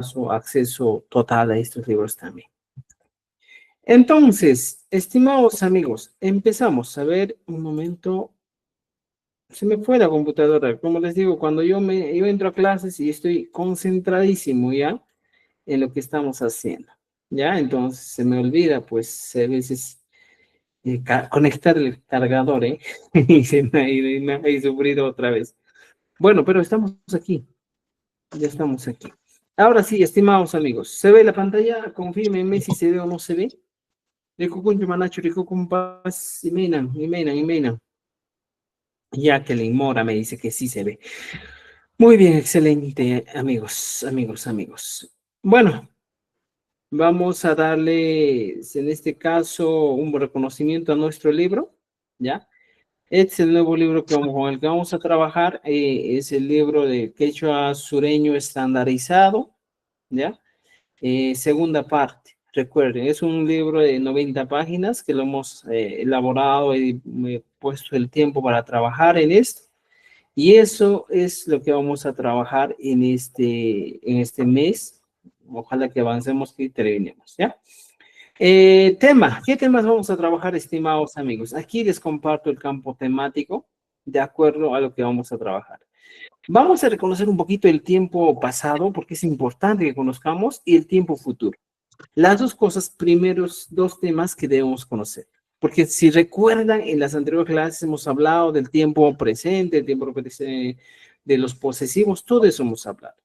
caso, acceso total a estos libros también. Entonces, estimados amigos, empezamos. A ver, un momento. Se me fue la computadora. Como les digo, cuando yo entro a clases y estoy concentradísimo ya en lo que estamos haciendo. ¿Ya? Entonces se me olvida, pues, a veces conectar el cargador, ¿eh? Y se me ha ido y me ha sufrido otra vez. Bueno, pero estamos aquí. Ya estamos aquí. Ahora sí, estimados amigos, ¿se ve la pantalla? Confírmenme si se ve o no se ve. Rico Kuncho Manacho, Rico Kumpas, Imenan, Imenan, Imenan. Jacqueline Mora me dice que sí se ve. Muy bien, excelente, amigos, amigos, amigos. Bueno, vamos a darle, en este caso, un reconocimiento a nuestro libro, ¿ya? Este es el nuevo libro con el que vamos a trabajar, es el libro de Quechua Sureño Estandarizado, ¿ya? Segunda parte, recuerden, es un libro de 90 páginas que lo hemos elaborado y me he puesto el tiempo para trabajar en esto. Y eso es lo que vamos a trabajar en este mes. Ojalá que avancemos y terminemos, ¿ya? ¿Qué temas vamos a trabajar, estimados amigos? Aquí les comparto el campo temático de acuerdo a lo que vamos a trabajar. Vamos a reconocer un poquito el tiempo pasado, porque es importante que conozcamos, y el tiempo futuro. Las dos cosas, primeros dos temas que debemos conocer. Porque si recuerdan, en las anteriores clases hemos hablado del tiempo presente, el tiempo de los posesivos, todo eso hemos hablado.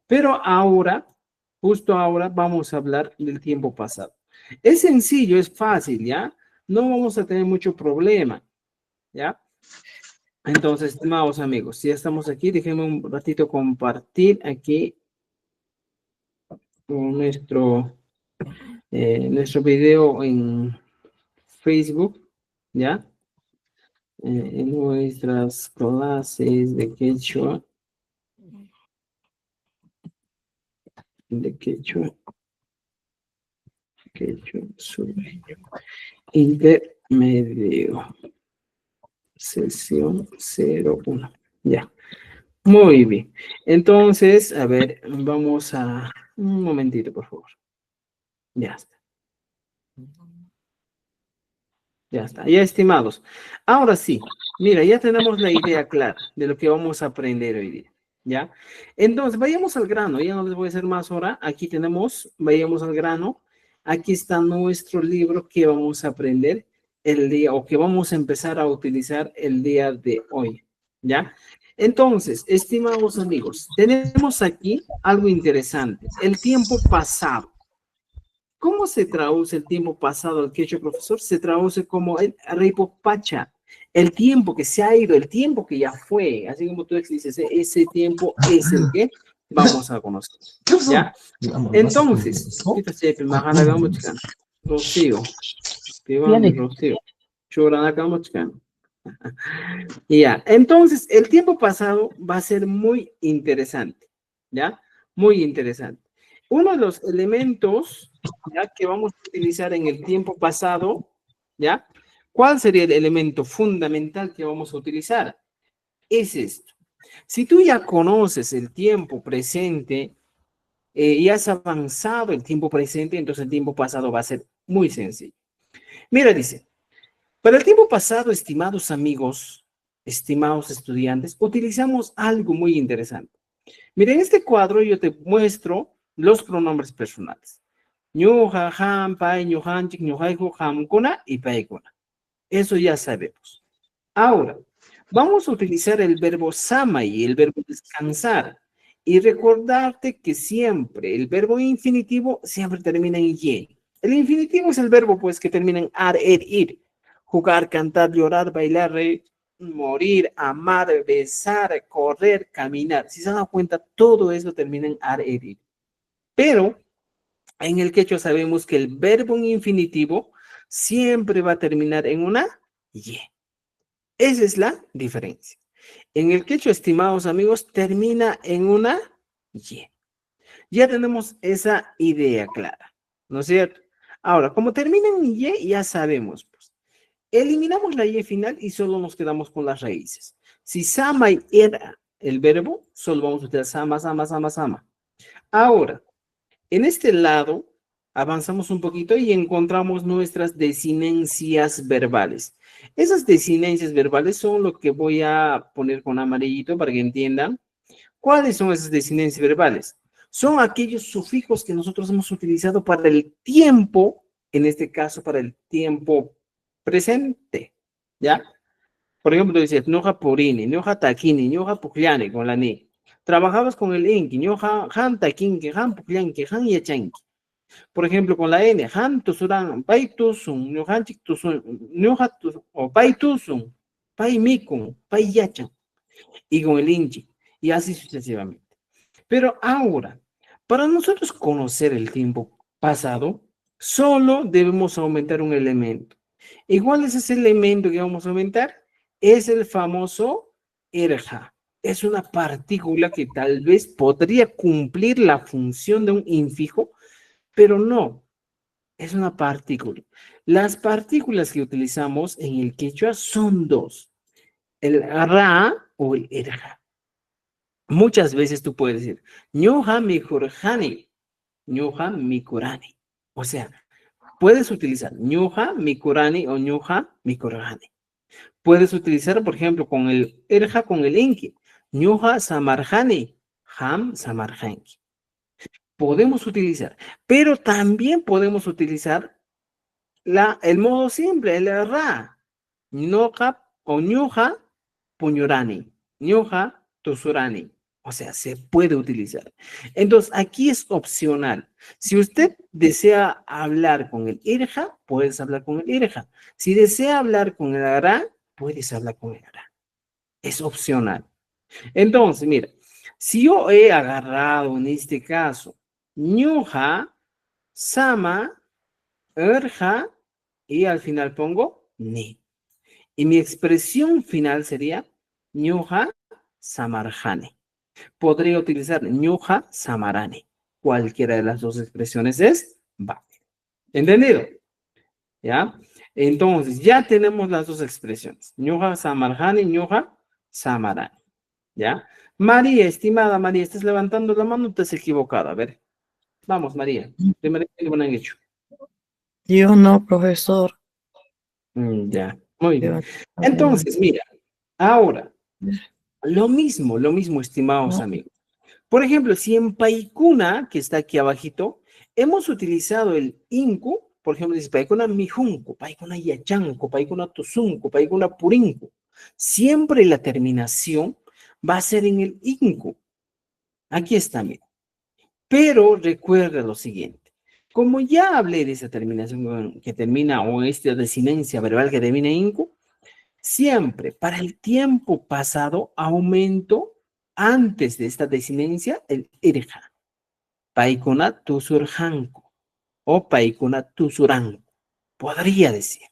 Pero ahora, justo ahora, vamos a hablar del tiempo pasado. Es sencillo, es fácil, ¿ya? No vamos a tener mucho problema, ¿ya? Entonces, estimados amigos, si ya estamos aquí, déjenme un ratito compartir aquí nuestro video en Facebook, ¿ya? En nuestras clases de quechua, quechua sureño, intermedio, sesión 01, ya. Muy bien. Entonces, a ver, vamos a... Un momentito, por favor. Ya está. Ya está. Ya, estimados. Ahora sí, mira, ya tenemos la idea clara de lo que vamos a aprender hoy día. ¿Ya? Entonces, vayamos al grano. Ya no les voy a hacer más hora. Aquí tenemos, vayamos al grano. Aquí está nuestro libro que vamos a aprender el día o que vamos a empezar a utilizar el día de hoy. ¿Ya? Entonces, estimados amigos, tenemos aquí algo interesante. El tiempo pasado. ¿Cómo se traduce el tiempo pasado al quechua, profesor? Se traduce como el pacha, el tiempo que se ha ido, el tiempo que ya fue. Así como tú dices, ese tiempo es el que vamos a conocer. ¿Ya? Entonces, Rocío, Rocío, ya, entonces el tiempo pasado va a ser muy interesante, ¿ya? Muy interesante. Uno de los elementos, ¿ya?, que vamos a utilizar en el tiempo pasado, ¿ya? ¿Cuál sería el elemento fundamental que vamos a utilizar? Es esto. Si tú ya conoces el tiempo presente y has avanzado el tiempo presente, entonces el tiempo pasado va a ser muy sencillo. Mira, dice, para el tiempo pasado, estimados amigos, estimados estudiantes, utilizamos algo muy interesante. Mira, en este cuadro yo te muestro los pronombres personales. Ñuja, ham, pai, ñujanchik, ñujaijo, hamkuna y paikuna. Eso ya sabemos. Ahora, vamos a utilizar el verbo samay, el verbo descansar. Y recordarte que siempre el verbo infinitivo siempre termina en y. El infinitivo es el verbo, pues, que termina en ar, ir. Jugar, cantar, llorar, bailar, reír, morir, amar, besar, correr, caminar. Si se dan cuenta, todo eso termina en ar, ir. Pero en el quechua sabemos que el verbo en infinitivo siempre va a terminar en una y. Esa es la diferencia. En el quechua, estimados amigos, termina en una y. Ya tenemos esa idea clara, ¿no es cierto? Ahora, como termina en y, ya sabemos, pues. Eliminamos la y final y solo nos quedamos con las raíces. Si sama era el verbo, solo vamos a utilizar sama, sama, sama, sama. Ahora, En este lado, avanzamos un poquito y encontramos nuestras desinencias verbales. Esas desinencias verbales son lo que voy a poner con amarillito para que entiendan. ¿Cuáles son esas desinencias verbales? Son aquellos sufijos que nosotros hemos utilizado para el tiempo, en este caso para el tiempo presente, ¿ya? Por ejemplo, tú dices, ñoja purini, ñoja taquini, ñoja pucllani, con la ni. Trabajabas con el inki, ñoja han taquinki, han pucllanki, han yachanki. Por ejemplo, con la N, han tusuran, pai tusun, ñojanchik tusun, ñoja tusun, o pai tusun, pai mikun, pai yachan. Y con el inchi, y así sucesivamente. Pero ahora, para nosotros conocer el tiempo pasado, solo debemos aumentar un elemento. ¿Y cuál es ese elemento que vamos a aumentar? Es el famoso erja. Es una partícula que tal vez podría cumplir la función de un infijo, pero no, es una partícula. Las partículas que utilizamos en el quechua son dos, el ra o el erja. Muchas veces tú puedes decir, ñoja mikurjani, ñoja mikurani. O sea, puedes utilizar ñoja mikurani o ñoja mikurjani. Puedes utilizar, por ejemplo, con el erja, con el inki, ñoja samarjani, ham samarjanki. Podemos utilizar, pero también podemos utilizar el modo simple, el ra. Ñoja o ñuja puñurani, ñuja tusurani. O sea, se puede utilizar. Entonces, aquí es opcional. Si usted desea hablar con el irja, puedes hablar con el irja. Si desea hablar con el ara, puedes hablar con el ara. Es opcional. Entonces, mira, si yo he agarrado en este caso ñuja, sama, erja, y al final pongo ni. Y mi expresión final sería ñuja samarjane. Podría utilizar ñuja samarane. Cualquiera de las dos expresiones es válida. ¿Entendido? ¿Ya? Entonces, ya tenemos las dos expresiones. ñuja samarjane, ñuja samarane. ¿Ya? María, estimada María, estás levantando la mano, te has equivocado. A ver, vamos, María. Primero, ¿qué me han hecho? Yo no, profesor. Ya, muy bien. Yo no. Entonces, mira, ahora, lo mismo, estimados No. amigos. Por ejemplo, si en Paikuna, que está aquí abajito, hemos utilizado el inku, por ejemplo, dice Paikuna mijunku, Paikuna yachanku, Paikuna tusunku, Paikuna purinku. Siempre la terminación va a ser en el inku. Aquí está, mira. Pero recuerda lo siguiente. Como ya hablé de esa terminación que termina, o esta desinencia verbal que termina en inku, siempre para el tiempo pasado aumento antes de esta desinencia el irja. Paikuna tusurjanku o paikuna tusuranku. Podría decir.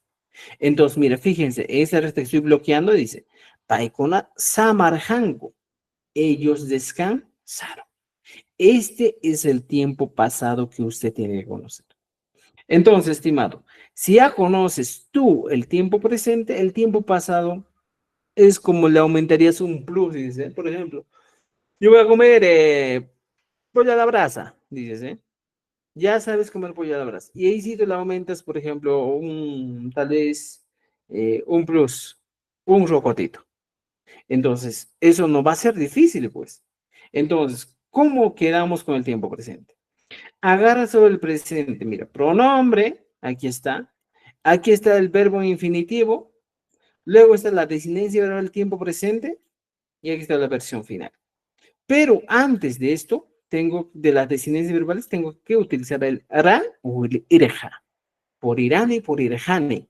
Entonces, mira, fíjense, esa que estoy bloqueando dice paikuna samarjanku. Ellos descansaron. Este es el tiempo pasado que usted tiene que conocer. Entonces, estimado, si ya conoces tú el tiempo presente, el tiempo pasado es como le aumentarías un plus, dice, por ejemplo, yo voy a comer pollo a la brasa, dices, ¿eh? Ya sabes comer pollo a la brasa. Y ahí sí te le aumentas, por ejemplo, tal vez, un plus, un rocotito. Entonces, eso no va a ser difícil, pues. Entonces, ¿cómo quedamos con el tiempo presente? Agarra sobre el presente, mira, pronombre, aquí está. Aquí está el verbo infinitivo. Luego está la desinencia del tiempo presente. Y aquí está la versión final. Pero antes de esto, de las desinencias verbales, tengo que utilizar el ra o el irja. Por irane, por irjane.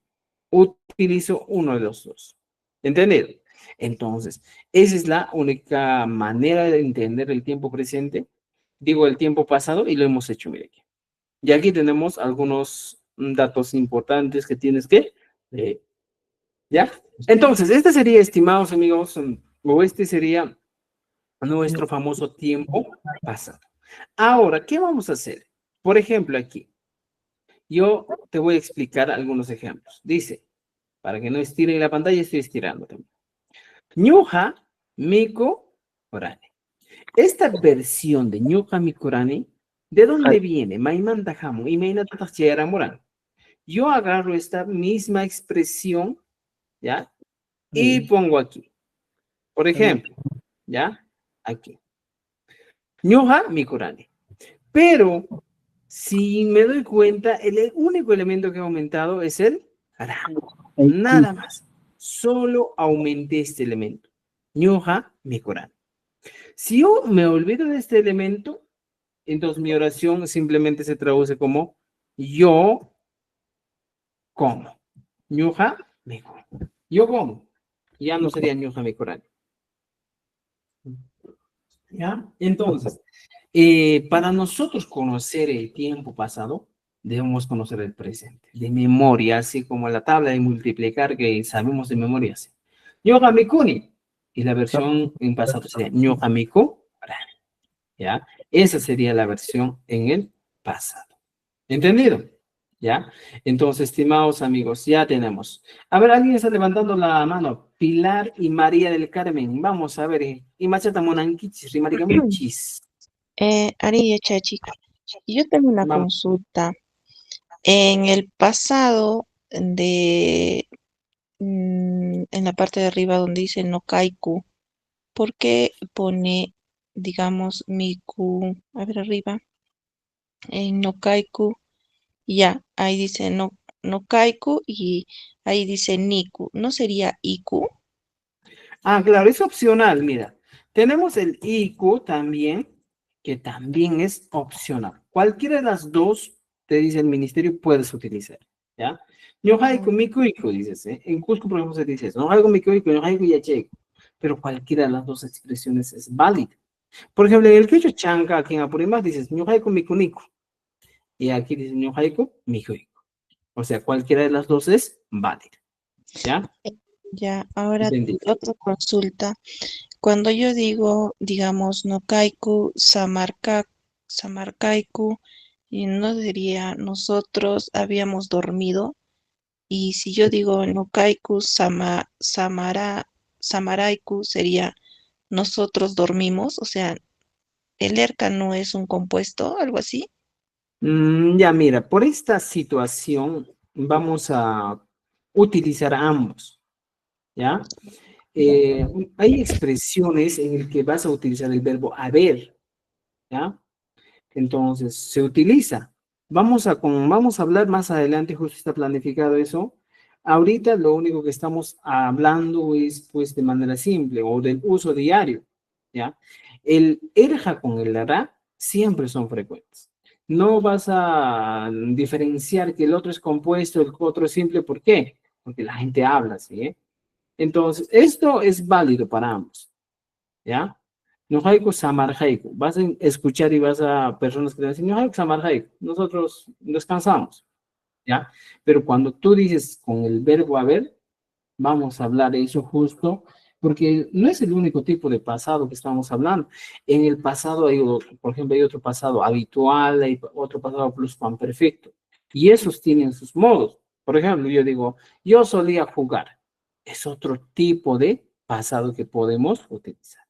Utilizo uno de los dos. ¿Entendido? Entonces, esa es la única manera de entender el tiempo presente. Digo el tiempo pasado y lo hemos hecho, mire aquí. Y aquí tenemos algunos datos importantes que tienes que ¿ya? Entonces, este sería, estimados amigos, o este sería nuestro famoso tiempo pasado. Ahora, ¿qué vamos a hacer? Por ejemplo, aquí, yo te voy a explicar algunos ejemplos. Dice, para que no estire la pantalla, estoy estirando también. Ñuja Miko Orane. Esta versión de Ñuja Mikurani ¿De dónde viene? Maimanta jamón y Mainata Morán. Yo agarro esta misma expresión, ¿ya? Y pongo aquí. Por ejemplo, ¿ya? Aquí. Ñoja Mikurani. Pero, si me doy cuenta, el único elemento que ha aumentado es el ara. Nada más. Solo aumenté este elemento. Ñoja Mikurani. Si yo me olvido de este elemento, entonces mi oración simplemente se traduce como yo como. Ñuja Mikurani. Yo como. Ya no sería Ñuja Mikurani. ¿Ya? Entonces, para nosotros conocer el tiempo pasado, debemos conocer el presente, de memoria, así como la tabla de multiplicar que sabemos de memoria. Ñoja Mikuni. Y la versión en pasado sería Ñoja Miku. ¿Ya? Esa sería la versión en el pasado. ¿Entendido? ¿Ya? Entonces, estimados amigos, ya tenemos. A ver, alguien está levantando la mano. Pilar y María del Carmen. Vamos a ver. Y Machata Monanquichis, Rimarigamichis. Ari Chachi, yo tengo una Vamos. consulta. En el pasado en la parte de arriba donde dice no kaiku, ¿por qué pone, digamos, miku? A ver arriba, en no kaiku, ya, ahí dice no kaiku y ahí dice niku, ¿no sería iku? Ah, claro, es opcional, mira. Tenemos el IQ también, que también es opcional. Cualquiera de las dos, te dice el ministerio, puedes utilizar, ¿ya? Ñojaiku, miku, iku, dices, ¿eh? En Cusco, por ejemplo, se dice eso. Ñojaiku, miku, iku, ñojaiku, yacheku. Pero cualquiera de las dos expresiones es válida. Por ejemplo, en el quechua chanca, aquí en Apurímac, dices ñojaiku, miku, niku. Y aquí dice ñojaiku, miku, iku. O sea, cualquiera de las dos es válida, ¿ya? Ya, ahora Entendido. otra consulta. Cuando yo digo, digamos, no kaiku, samarkaiku, y no diría nosotros habíamos dormido. Y si yo digo no kaiku, samaraiku sería nosotros dormimos, o sea, el ERCA no es un compuesto, algo así. Ya, mira, por esta situación vamos a utilizar ambos, ¿ya? Hay expresiones en las que vas a utilizar el verbo haber, ¿ya? Entonces, se utiliza. Vamos a hablar más adelante, justo está planificado eso. Ahorita lo único que estamos hablando es, pues, de manera simple o del uso diario, ¿ya? El erja con el ara siempre son frecuentes. No vas a diferenciar que el otro es compuesto, el otro es simple. ¿Por qué? Porque la gente habla así, ¿eh? Entonces, esto es válido para ambos, ¿ya? No haiku samar haiku. Vas a escuchar y vas a personas que te dicen, no haiku samar haiku. Nosotros descansamos, ¿ya? Pero cuando tú dices con el verbo haber, vamos a hablar de eso justo, porque no es el único tipo de pasado que estamos hablando. En el pasado hay, por ejemplo, hay otro pasado habitual, hay otro pasado pluscuamperfecto, y esos tienen sus modos. Por ejemplo, yo digo, yo solía jugar. Es otro tipo de pasado que podemos utilizar.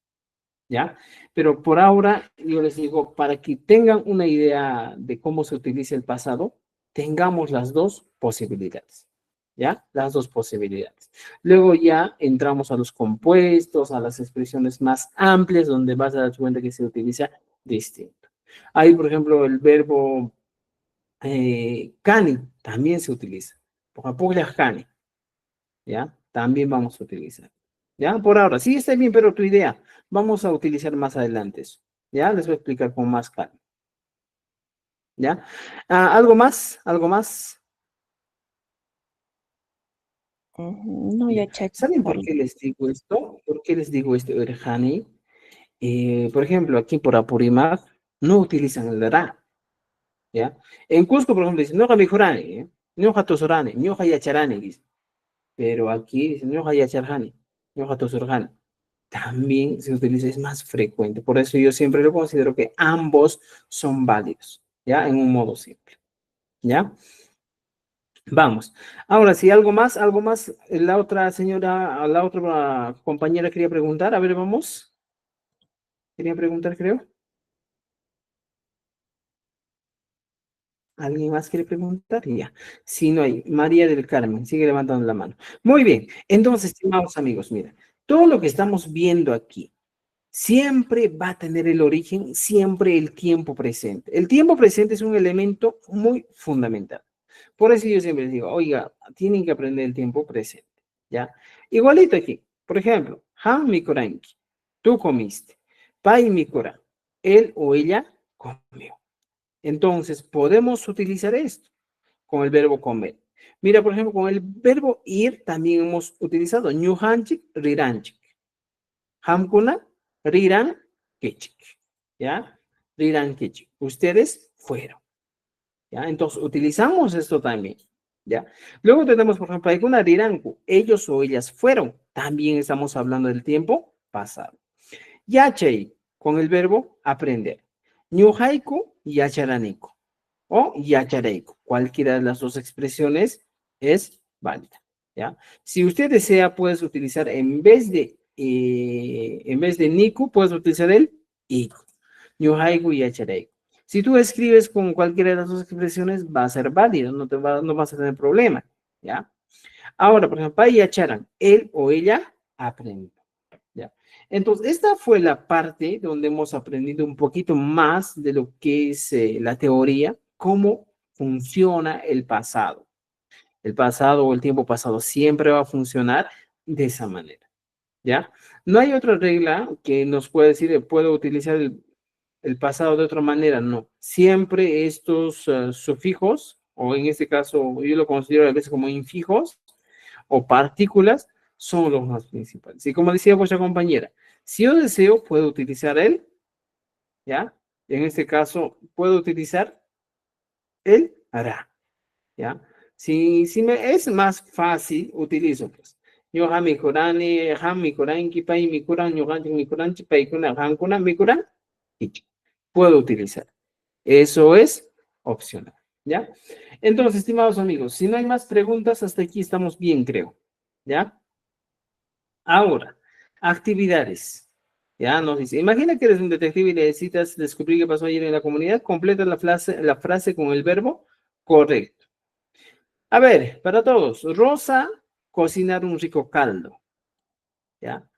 ¿Ya? Pero por ahora yo les digo, para que tengan una idea de cómo se utiliza el pasado, tengamos las dos posibilidades, ¿ya? Las dos posibilidades. Luego ya entramos a los compuestos, a las expresiones más amplias, donde vas a dar cuenta que se utiliza distinto. Hay, por ejemplo, el verbo cani, también se utiliza. Por cani, ¿ya? También vamos a utilizar. ¿Ya? Por ahora, sí está bien, pero tu idea, vamos a utilizar más adelante eso. ¿Ya? Les voy a explicar con más calma. ¿Ya? ¿Algo más? ¿Algo más? No, Ya. ya, Chachi, ¿Saben está por bien. qué les digo esto? ¿Por qué les digo esto, Erjani? Por ejemplo, aquí por Apurímac no utilizan el ra, ¿ya? En Cusco, por ejemplo, dicen, no Jamijurani, ¿eh? No Jatosorani, no Yacharani, dice. Pero aquí dicen, no Yacharani, no Jatosorani. También se utiliza, es más frecuente. Por eso yo siempre lo considero que ambos son válidos, ¿ya? En un modo simple, ¿ya? Vamos. Ahora, si algo más, la otra señora, la otra compañera quería preguntar. A ver, vamos. Quería preguntar, creo. ¿Alguien más quiere preguntar? Ya. Si no hay, María del Carmen, sigue levantando la mano. Muy bien. Entonces, estimados amigos, mira, todo lo que estamos viendo aquí siempre va a tener el origen, siempre el tiempo presente. El tiempo presente es un elemento muy fundamental. Por eso yo siempre les digo, oiga, tienen que aprender el tiempo presente, ¿ya? Igualito aquí. Por ejemplo, Han Mikoranki, tú comiste. Pai Mikora, él o ella comió. Entonces, podemos utilizar esto con el verbo comer. Mira, por ejemplo, con el verbo ir también hemos utilizado ñuhanchik, riranchik. Hamkuna, riran, kechik. ¿Ya? Riran, kechik. Ustedes fueron. ¿Ya? Entonces, utilizamos esto también. ¿Ya? Luego tenemos, por ejemplo, alguna riranku. Ellos o ellas fueron. También estamos hablando del tiempo pasado. Yachei, con el verbo aprender. Ñuhaiku, yacharaniku o yachareiku. Cualquiera de las dos expresiones es válida, ¿ya? Si usted desea, puedes utilizar en vez de niku, puedes utilizar el iku. Ñuhaiku y yachareiku. Si tú escribes con cualquiera de las dos expresiones, va a ser válido, no vas a tener problema, ¿ya? Ahora, por ejemplo, pai yacharan, él o ella aprende. ¿Ya? Entonces, esta fue la parte donde hemos aprendido un poquito más de lo que es la teoría, cómo funciona el pasado. El pasado o el tiempo pasado siempre va a funcionar de esa manera, ¿ya? No hay otra regla que nos pueda decir, puedo utilizar el pasado de otra manera, no. Siempre estos sufijos, o en este caso yo lo considero a veces como infijos, o partículas son los más principales. Y como decía vuestra compañera, si yo deseo, puedo utilizar el, ¿ya? En este caso, puedo utilizar el hará, ¿ya? Si me es más fácil, utilizo, pues. Yo ha mi kurani, ha mi kuran, kipai mi kuran, yo mi kuran, chipai kuna, han kuna, mi kuran, puedo utilizar. Eso es opcional, ¿ya? Entonces, estimados amigos, si no hay más preguntas, hasta aquí estamos bien, creo, ¿ya? Ahora, actividades. Ya nos dice, imagina que eres un detective y necesitas descubrir qué pasó ayer en la comunidad, completa la frase con el verbo correcto. A ver, para todos, Rosa, cocinar un rico caldo. ¿Ya?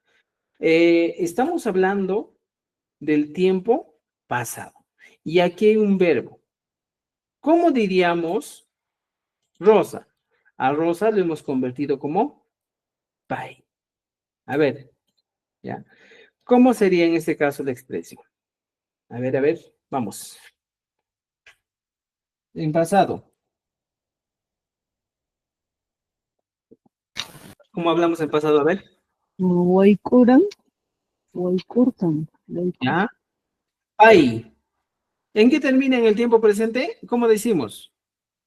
Estamos hablando del tiempo pasado. Y aquí hay un verbo. ¿Cómo diríamos Rosa? A Rosa lo hemos convertido como pai. A ver, ¿ya? ¿Cómo sería en este caso la expresión? A ver, vamos. En pasado. ¿Cómo hablamos en pasado? A ver. Waikuran, waikurtan, ¿Ya? Pai. ¿En qué termina en el tiempo presente? ¿Cómo decimos?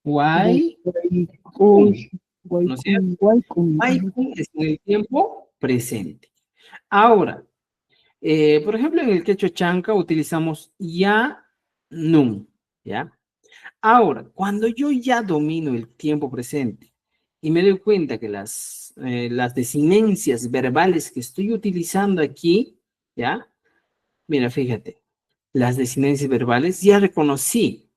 Wai. ¿No es cierto? Wai es en el tiempo presente. Ahora, por ejemplo, en el quechua chanca utilizamos ya, nun. ¿Ya? Ahora, cuando yo ya domino el tiempo presente y me doy cuenta que las desinencias verbales que estoy utilizando aquí, ¿ya? Mira, fíjate, las desinencias verbales ya reconocí.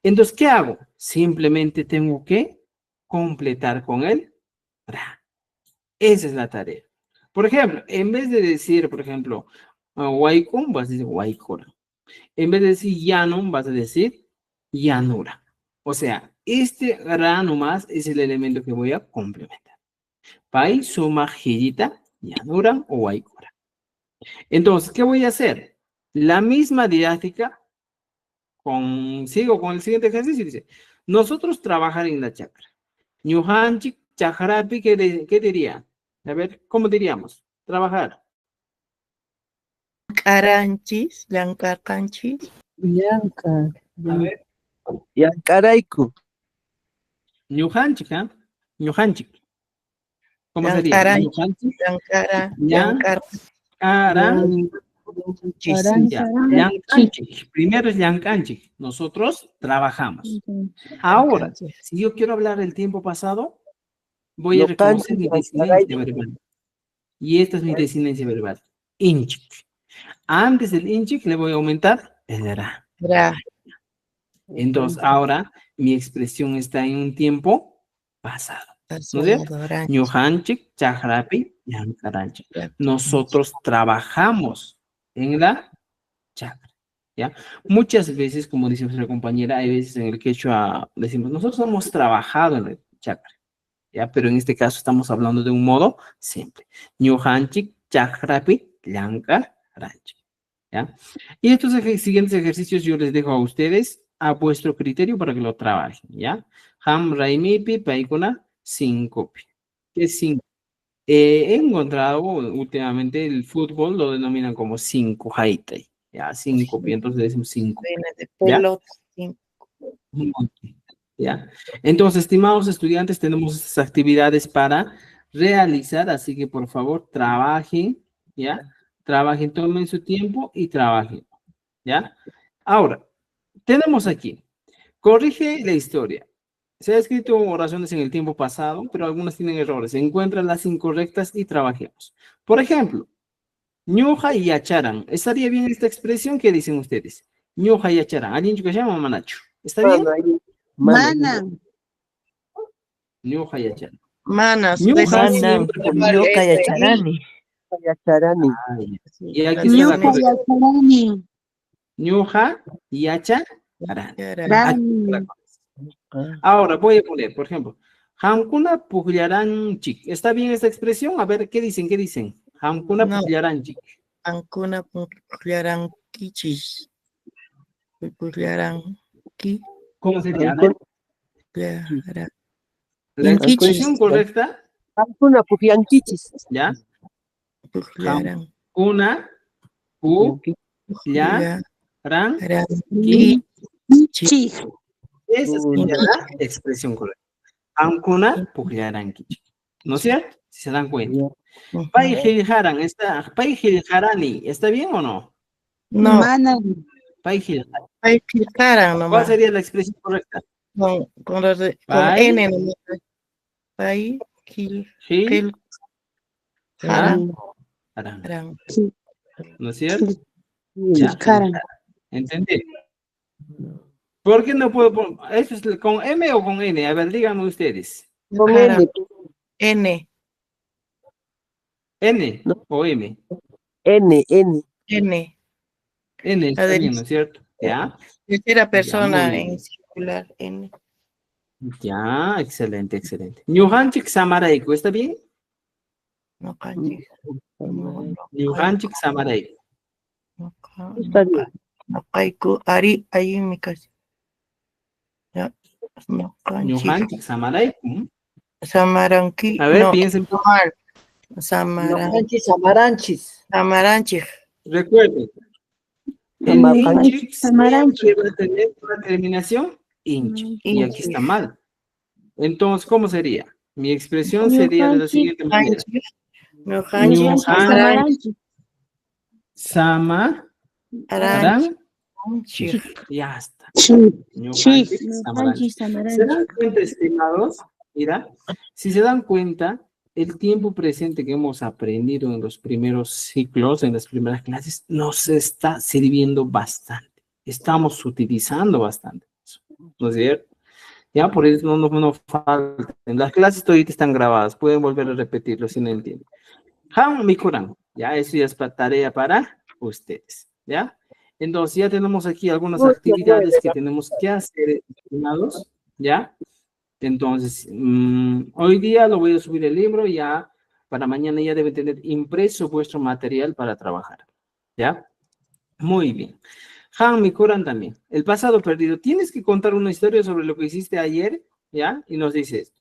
Entonces, ¿qué hago? Simplemente tengo que completar con el ra. Esa es la tarea. Por ejemplo, en vez de decir, por ejemplo, waikun, vas a decir waikora. En vez de decir yanum, vas a decir yanura. O sea, este ra nomás es el elemento que voy a complementar. Pai, suma, girita, yanura o waikura. Entonces, ¿qué voy a hacer? La misma didáctica, sigo con el siguiente ejercicio, dice, nosotros trabajar en la chacra. Ñuhanchik, chajarapi, ¿qué diría? A ver, ¿cómo diríamos? Trabajar. Karanchis, Llankakanchis. Yanka, A ver, Yankaraiku. Ñuhanchik, ¿ah? Ñuhanchik. ¿Cómo sería? Llankaranchis, Ñuhanchik, Llancara, Llankaran, ya, Yanka, Llankanchik. Primero es Llankanchik. Nosotros trabajamos. Ahora, si yo quiero hablar del tiempo pasado, voy a reconocer mi desinencia verbal. Y esta es mi desinencia verbal. Inchik. Antes del inchik le voy a aumentar el ra. Bra, Entonces, ahora mi expresión está en un tiempo pasado. ¿No es cierto? Ñujanchik, chajrapi, yankaranchik. Nosotros trabajamos en la chacra, ¿ya? Muchas veces, como dice nuestra compañera, hay veces en el quechua decimos, nosotros hemos trabajado en la chacra, ¿ya? Pero en este caso estamos hablando de un modo simple. Ñujanchik, chajrapi, yankaranchik, ¿ya? Y estos siguientes ejercicios yo les dejo a ustedes a vuestro criterio para que lo trabajen, ¿ya? Ham raimipi, paikuna, síncope. ¿Qué es síncope? He encontrado últimamente el fútbol lo denominan como cinco haitai, ya, cinco, entonces decimos cinco, De ¿ya? pelota. Sí. Muy bien, ¿ya? Entonces, estimados estudiantes, tenemos estas actividades para realizar, así que por favor trabajen, ¿ya? Trabajen, tomen su tiempo y trabajen, ¿ya? Ahora, tenemos aquí, corrige la historia. Se ha escrito oraciones en el tiempo pasado, pero algunas tienen errores. Encuentra las incorrectas y trabajemos. Por ejemplo, ñuja y acharan. ¿Estaría bien esta expresión? ¿Qué dicen ustedes? Ñuja y acharan. ¿Alguien que se llama Manacho? ¿Está bien? Mana. Ñuja y acharan. Manas. Ñuja decimos siempre igual por Ñuka S, I. Yacharani. Yacharani. Ay, Sí, y aquí las está la Ñuka ponen correcta. yacharani. Ñuja y acharan. Yaran. Aquí está la Rani. correcta. Ahora voy a poner, por ejemplo, Hamkuna puklaranchik. ¿Está bien esta expresión? A ver, ¿qué dicen? ¿Qué dicen? Hamkuna No. puklaranchik. Ancuna puklaran kichis. Puklaran ki. ¿Cómo sería? A ver, Puklaran. la expresión correcta, Alguna pupianquichis. ¿ya? Puklaran. Hamkuna puklaranchik. Puklaran Chi. Esa sería la expresión correcta. Hamkuna puklaranchik. ¿No es cierto? Si se dan cuenta. Paijiljaran, Paijiljarani, ¿está bien o no? No, Mana. Paijiljaran. hay clicaran ¿Cuál nomás. sería la expresión correcta? Con N nomás. Pai, kil, Gil, jaran, Jaran. jaran. ¿No es cierto? Ya. Giljaran. ¿Entendí? ¿Por qué no puedo poner? ¿Eso es con M o con N? A ver, díganme ustedes. Con Jaran. N. N, ¿N No. o M? N. N. N. N La está bien, ¿no es cierto? ¿Ya? tercera Ya, persona muy en bien. circular, N. Ya, excelente, excelente. Ñujanchik Samaraico, ¿está bien? No kanji. No Ñujanchik Samaraico. Está bien. no kaiku. Ari, ahí me casi. Ya. No kanji. Ñujanchik Samaraico. Samaranki. A ver, No, piensen. mal. Samaran. Amaranchis. Samaranchi. Recuerden, el Samaranchik. inchik siempre va a tener una terminación inchi. Y aquí Inchi. está mal. Entonces, ¿cómo sería? Mi expresión sería de la siguiente manera. Kanji. No kanji. Ñujanchik Samaran. Aranchi. Ya está. Ñujanchik Samaranchik. ¿Se dan cuenta, estimados? Mira, si se dan cuenta, el tiempo presente que hemos aprendido en los primeros ciclos, en las primeras clases, nos está sirviendo bastante. Estamos utilizando bastante. ¿No es cierto? Ya, por eso no falta. Las clases todavía están grabadas. Pueden volver a repetirlo si no entienden. Ham Mikuran. Ya, eso ya es tarea para ustedes. ¿Ya? Entonces, ya tenemos aquí algunas actividades que tenemos que hacer, estimados. ¿Ya? Entonces, hoy día lo voy a subir el libro, ya para mañana ya debe tener impreso vuestro material para trabajar. ¿Ya? Muy bien. Han Mikuran también. El pasado perdido. Tienes que contar una historia sobre lo que hiciste ayer, ¿ya? Y nos dice esto.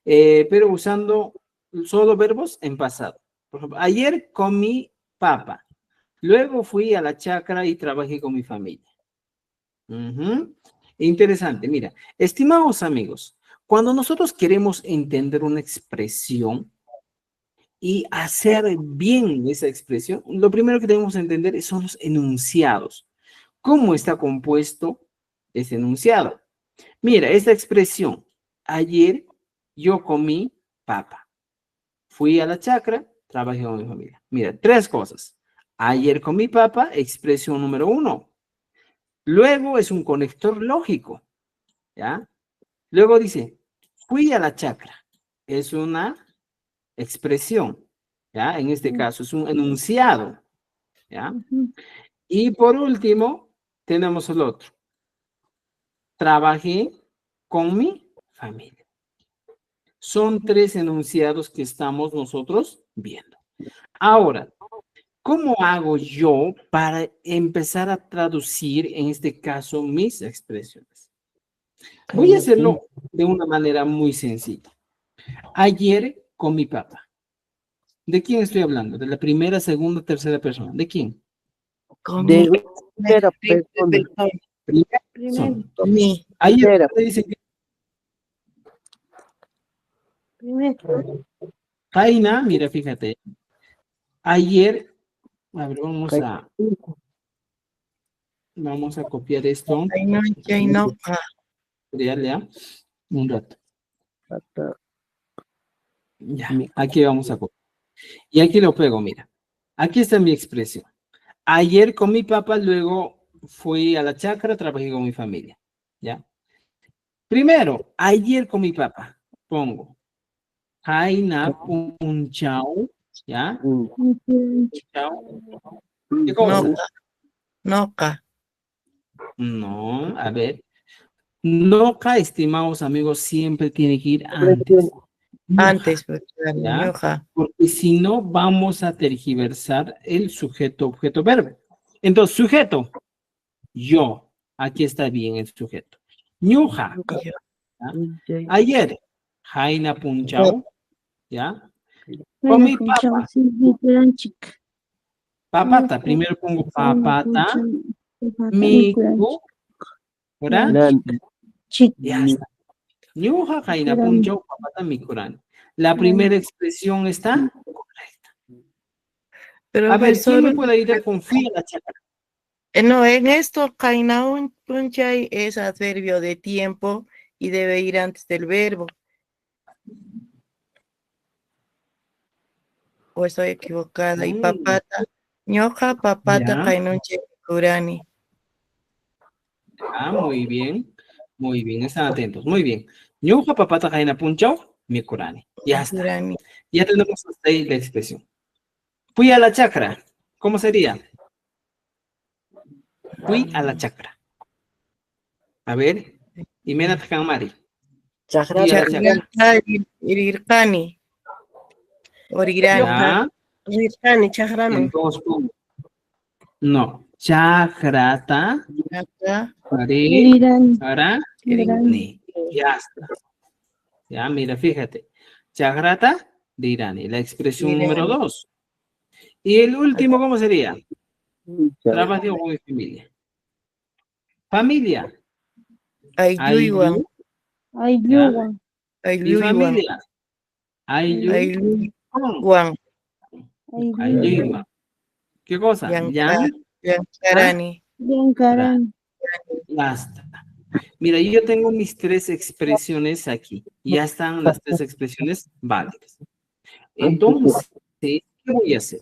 Pero usando solo verbos en pasado. Por ejemplo, ayer comí papa. Luego fui a la chacra y trabajé con mi familia. Interesante. Mira, estimados amigos, cuando nosotros queremos entender una expresión y hacer bien esa expresión, lo primero que debemos entender son los enunciados. ¿Cómo está compuesto ese enunciado? Mira, esta expresión, ayer yo comí papa. Fui a la chacra, trabajé con mi familia. Mira, tres cosas. Ayer comí papa, expresión número 1. Luego es un conector lógico, ¿ya? Luego dice, fui a la chacra. Es una expresión, ¿ya? En este caso es un enunciado, ¿ya? Y por último, tenemos el otro. Trabajé con mi familia. Son 3 enunciados que estamos nosotros viendo. Ahora, ¿cómo hago yo para empezar a traducir, en este caso, mis expresiones? Voy a hacerlo de una manera muy sencilla. Ayer con mi papá. ¿De quién estoy hablando? ¿De la primera, segunda, tercera persona? ¿De quién? Con De mi. primera persona. Primera persona. Con mi. Ayer Primera. le dice Jaina, mira, fíjate. Ayer, a ver, vamos a copiar esto. Ay, no, ya no. Ya, un rato. Papá. Ya, aquí vamos a copiar. Y aquí lo pego, mira. Aquí está mi expresión. Ayer con mi papá, luego fui a la chacra, trabajé con mi familia. ¿Ya? Primero, ayer con mi papá, pongo Jaina Punchao, ¿ya? Punchao. ¿Qué cosa? Noca. No, a ver. Noca, estimados amigos, siempre tiene que ir antes. Antes, pues, ¿Ya? ñoja. Porque si no, vamos a tergiversar el sujeto, objeto, verbo. Entonces, sujeto, yo. Aquí está bien el sujeto. Ñuja. ¿Ya? Ayer, Jaina Punchao, ¿ya? Con mi papá. Papata, primero pongo papata, mi Kurani. Ya está. Ñuja, Jaina Punchao, papata, mi Kurani. La primera expresión está correcta. Pero A ver, ¿quién solo, me puede ayudar con fui a la chacra? no, en esto, kainaun punchay es adverbio de tiempo y debe ir antes del verbo. O estoy equivocada. Y papata, ñoja, papata, Ya. kainaun kurani. Ah, muy bien, están atentos, muy bien. Ñuja, papata, Jaina Punchao, mi Kurani. Ya está. Kurani. Ya tenemos hasta ahí la expresión. Fui a la chacra. ¿Cómo sería? Fui a la chacra. A ver, Imena Takamari. Fui a la chacra. Chakrata, irirkani. Orirani. Ya. Rirkani, chagrami. Entonces, no. Chakrata. Chakra, Para. Ni. Ya está. Ya, mira, fíjate. Chakrata de Irani. La expresión número 2. Y el último, ¿cómo sería? Trabajo con mi familia. Familia. ayuyuan. ¿Ya? Mi Ayuyuan. familia. Ayuyuan. Ayuyuan. ¿Qué cosa? Yankarani. Ya está. Mira, yo tengo mis 3 expresiones aquí. Ya están las 3 expresiones válidas. Entonces, ¿qué voy a hacer?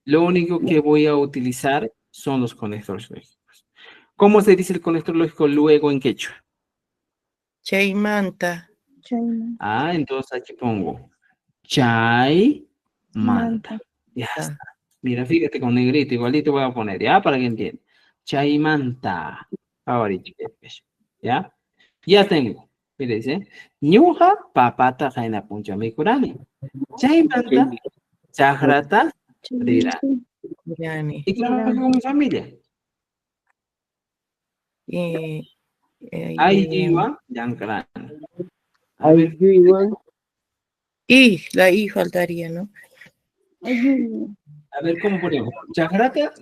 Lo único que voy a utilizar son los conectores lógicos. ¿Cómo se dice el conector lógico luego en quechua? Chaymanta. Ah, entonces aquí pongo Chay manta. Ya está. Mira, fíjate con negrito, igualito voy a poner, ¿ya? Para que entiendan. Chay manta. Ahorita. ¿Ya? Ya tengo. Mira, dice. Ñuja papata jaina puncha mi kurani. Chay manta. Chagrata rira. Yani. ¿Y claro con mi familia? Ay, iwa, yankarani. A ver, Y la I faltaría, ¿no? a ver, ¿cómo ponemos? Chagrata,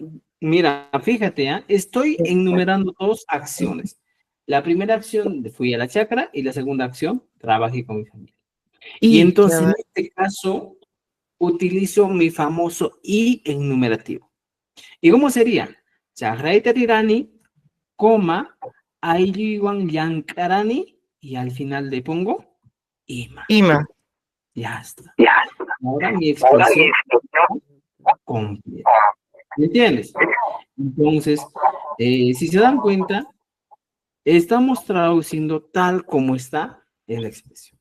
mira, fíjate, ¿ah? Estoy enumerando 2 acciones. La primera acción fui a la chacra y la segunda acción trabajé con mi familia. Y entonces en este caso utilizo mi famoso I enumerativo. ¿Y cómo sería? Chagraita rirani, coma, ayuan yankarani y al final le pongo ima. Ya está. Ahora mi expresión completa. ¿Me entiendes? Entonces, Si se dan cuenta, estamos traduciendo tal como está en la expresión.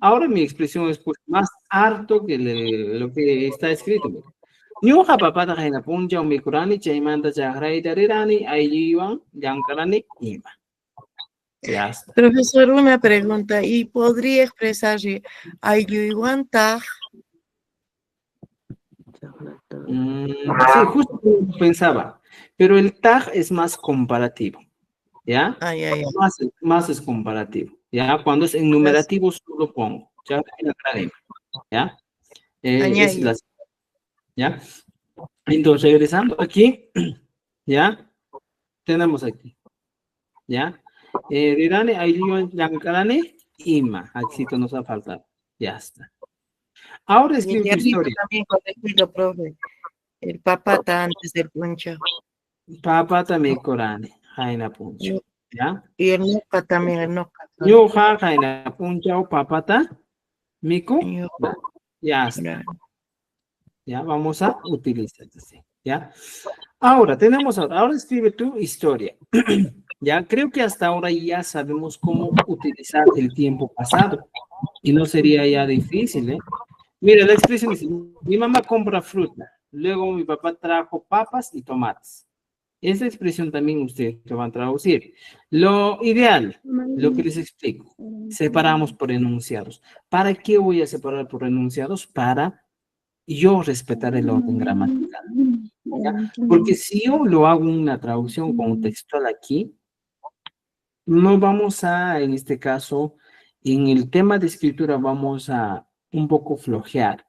Ahora mi expresión es pues más harto que lo que está escrito. Mira. Ñuqa papata qayna punchaw mikurani chaymanta chakrayta rirani aylliwan llamkarani ima. Ya está. Profesor, una pregunta. ¿Y podría expresar ayuyuantag? Sí, justo como pensaba, pero el tag es más comparativo, ¿ya? Ay, ay, ay. Más es comparativo, ¿ya? Cuando es enumerativo solo pongo, ¿ya? ¿Ya? Es Añade. la, ¿ya? Entonces, regresando aquí, ¿ya? Tenemos aquí, ¿ya? Rirane, Ailiwan, Yankarane, Ima. Aquí nos ha faltado. Ya está. Ahora Y escribe de tu arriba historia. también corregido, profe. El papata antes del puncho. Papata me corane, Jaina Puncho. ¿Ya? Y el noca también, el noca. Ñuqa Jaina Puncho, papata, miku. Ya está. Ya vamos a utilizar así. ¿Ya? Ahora, ahora escribe tu historia. Ya creo que hasta ahora ya sabemos cómo utilizar el tiempo pasado y no sería ya difícil, ¿eh? Mira, la expresión dice, mi mamá compra fruta, luego mi papá trajo papas y tomates. Esa expresión también ustedes lo van a traducir. Lo ideal, lo que les explico, separamos por enunciados. ¿Para qué voy a separar por enunciados? Para yo respetar el orden gramatical. ¿Ya? Porque si yo lo hago una traducción contextual aquí, no vamos a, en este caso, en el tema de escritura vamos a un poco flojear.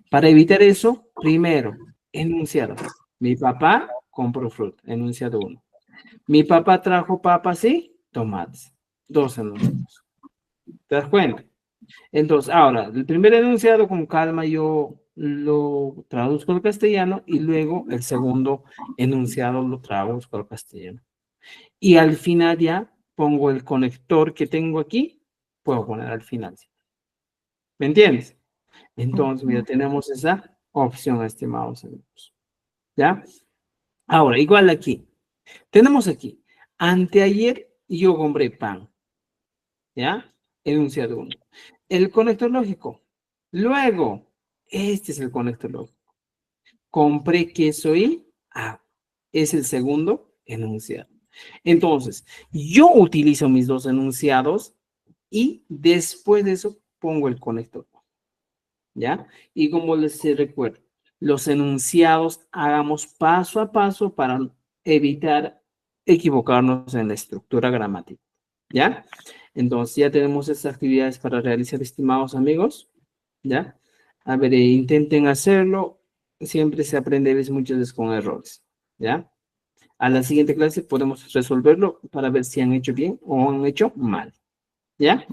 Para evitar eso, primero, enunciado. Mi papá compró fruta, enunciado 1. Mi papá trajo papas y tomates. 2 enunciados. ¿Te das cuenta? Entonces, ahora, el primer enunciado con calma yo lo traduzco al castellano y luego el segundo enunciado lo traduzco al castellano. Y al final ya pongo el conector que tengo aquí, puedo poner al final. ¿Me entiendes? Entonces, mira, tenemos esa opción, estimados amigos. ¿Ya? Ahora, igual aquí. Tenemos aquí, anteayer yo compré pan. ¿Ya? Enunciado 1. El conector lógico. Luego, este es el conector lógico. Compré queso y agua. Es el segundo enunciado. Entonces, yo utilizo mis dos enunciados y después de eso pongo el conector. ¿Ya? Y como les recuerdo, los enunciados hagamos paso a paso para evitar equivocarnos en la estructura gramática. ¿Ya? Entonces ya tenemos estas actividades para realizar, estimados amigos. ¿Ya? A ver, intenten hacerlo. Siempre se aprende muchas veces con errores. ¿Ya? A la siguiente clase podemos resolverlo para ver si han hecho bien o han hecho mal. ¿Ya?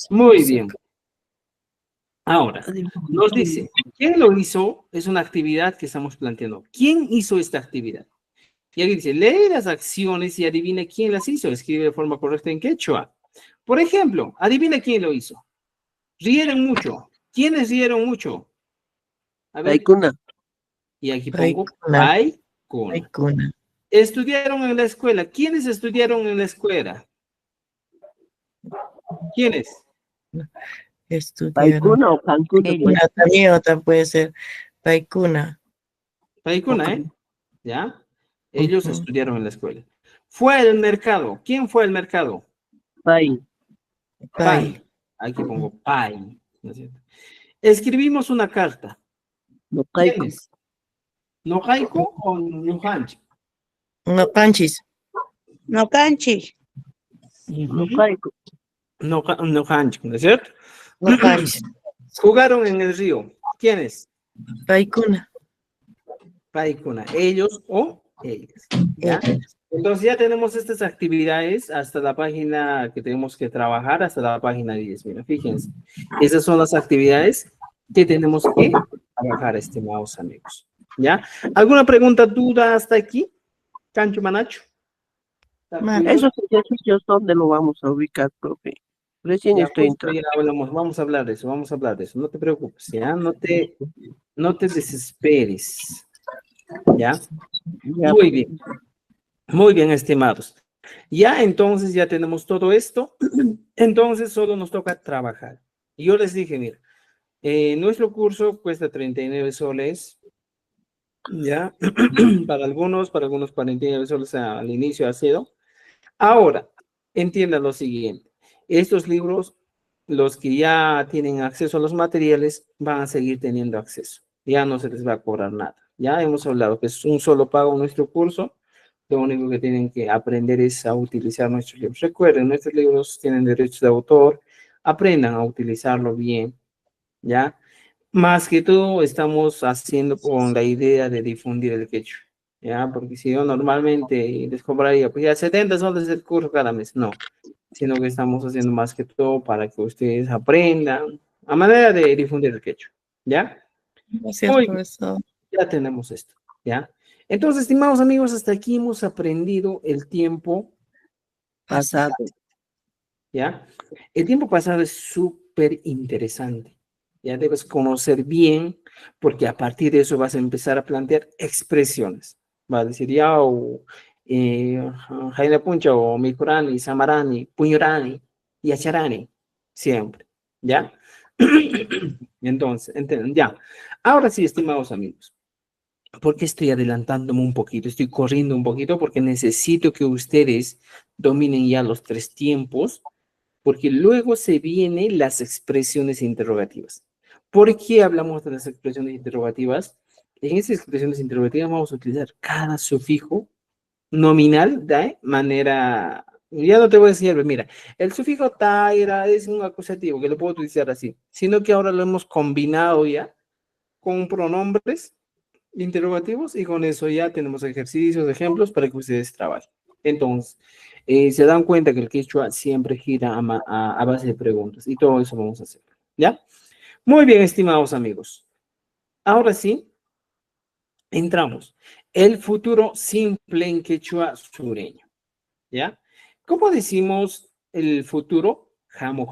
Muy bien. Ahora, nos dice, ¿quién lo hizo? Es una actividad que estamos planteando. ¿Quién hizo esta actividad? Y aquí dice, lee las acciones y adivina quién las hizo. Escribe de forma correcta en quechua. Por ejemplo, adivina quién lo hizo. Rieron mucho. ¿Quiénes rieron mucho? A ver. Paikuna. Y aquí pongo Paikuna. Paikuna. Estudiaron en la escuela. ¿Quiénes estudiaron en la escuela? ¿Quiénes? Estudiaron. Paikuna o Pankuna. Paikuna también otra puede ser. Paikuna. Paikuna, ¿eh? ¿Ya? Ellos estudiaron en la escuela. Fue al mercado. ¿Quién fue al mercado? Pai. Pai. Aquí pongo Pai. ¿No es cierto? Escribimos una carta. No ¿Quién Kaiku. es? ¿Nojaiko o Nujanchi? No canchis. No canchi. No Kaiku. Nojanchi, ¿no es cierto? No canchis. Jugaron en el río. ¿Quiénes? Paikuna. Paikuna. ¿Ellos o ellas? ¿Ya? Entonces ya tenemos estas actividades hasta la página que tenemos que trabajar, hasta la página 10. Mira, fíjense. Esas son las actividades que tenemos que trabajar, estimados amigos. ¿Ya? ¿Alguna pregunta, duda hasta aquí? Cancho Manacho. Esos ejercicios, ¿dónde lo vamos a ubicar, profe? Recién Ya, estoy justo entrando. ya hablamos, vamos a hablar de eso, no te preocupes, ¿ya? No te desesperes, ¿ya? Ya, Muy bien. Muy bien, estimados. Ya entonces ya tenemos todo esto. Entonces solo nos toca trabajar. Y yo les dije, mira, nuestro curso cuesta 39 soles. Ya, para algunos 49 soles al inicio ha sido. Ahora, entiendan lo siguiente. Estos libros, los que ya tienen acceso a los materiales, van a seguir teniendo acceso. Ya no se les va a cobrar nada. Ya hemos hablado que es un solo pago nuestro curso. Lo único que tienen que aprender es a utilizar nuestros libros. Recuerden, nuestros libros tienen derechos de autor. Aprendan a utilizarlo bien. ¿Ya? Más que todo estamos haciendo con la idea de difundir el quechua, ¿ya? Porque si yo normalmente les cobraría, pues ya 70 soles el curso cada mes, no, sino que estamos haciendo más que todo para que ustedes aprendan a manera de difundir el quechua, ¿ya? Gracias, Muy bien, profesor. ya tenemos esto, ¿ya? Entonces, estimados amigos, hasta aquí hemos aprendido el tiempo pasado, Pasado. ¿ya? El tiempo pasado es súper interesante. Ya debes conocer bien, porque a partir de eso vas a empezar a plantear expresiones. Va a decir, ya, o Jaina Puncha, o Mikurani, Samarani, Puñurani, y Acharani, siempre. ¿Ya? Entonces, ya. Ahora sí, estimados amigos, ¿por qué estoy adelantándome un poquito? Estoy corriendo un poquito porque necesito que ustedes dominen ya los 3 tiempos, porque luego se vienen las expresiones interrogativas. ¿Por qué hablamos de las expresiones interrogativas? En esas expresiones interrogativas vamos a utilizar cada sufijo nominal de manera, ya no te voy a decir, mira, el sufijo taira es un acusativo que lo puedo utilizar así, sino que ahora lo hemos combinado ya con pronombres interrogativos y con eso ya tenemos ejercicios, ejemplos para que ustedes trabajen. Entonces, se dan cuenta que el quechua siempre gira a base de preguntas y todo eso vamos a hacer. ¿Ya? Muy bien, estimados amigos. Ahora sí, entramos. El futuro simple en quechua sureño. ¿Ya? ¿Cómo decimos el futuro?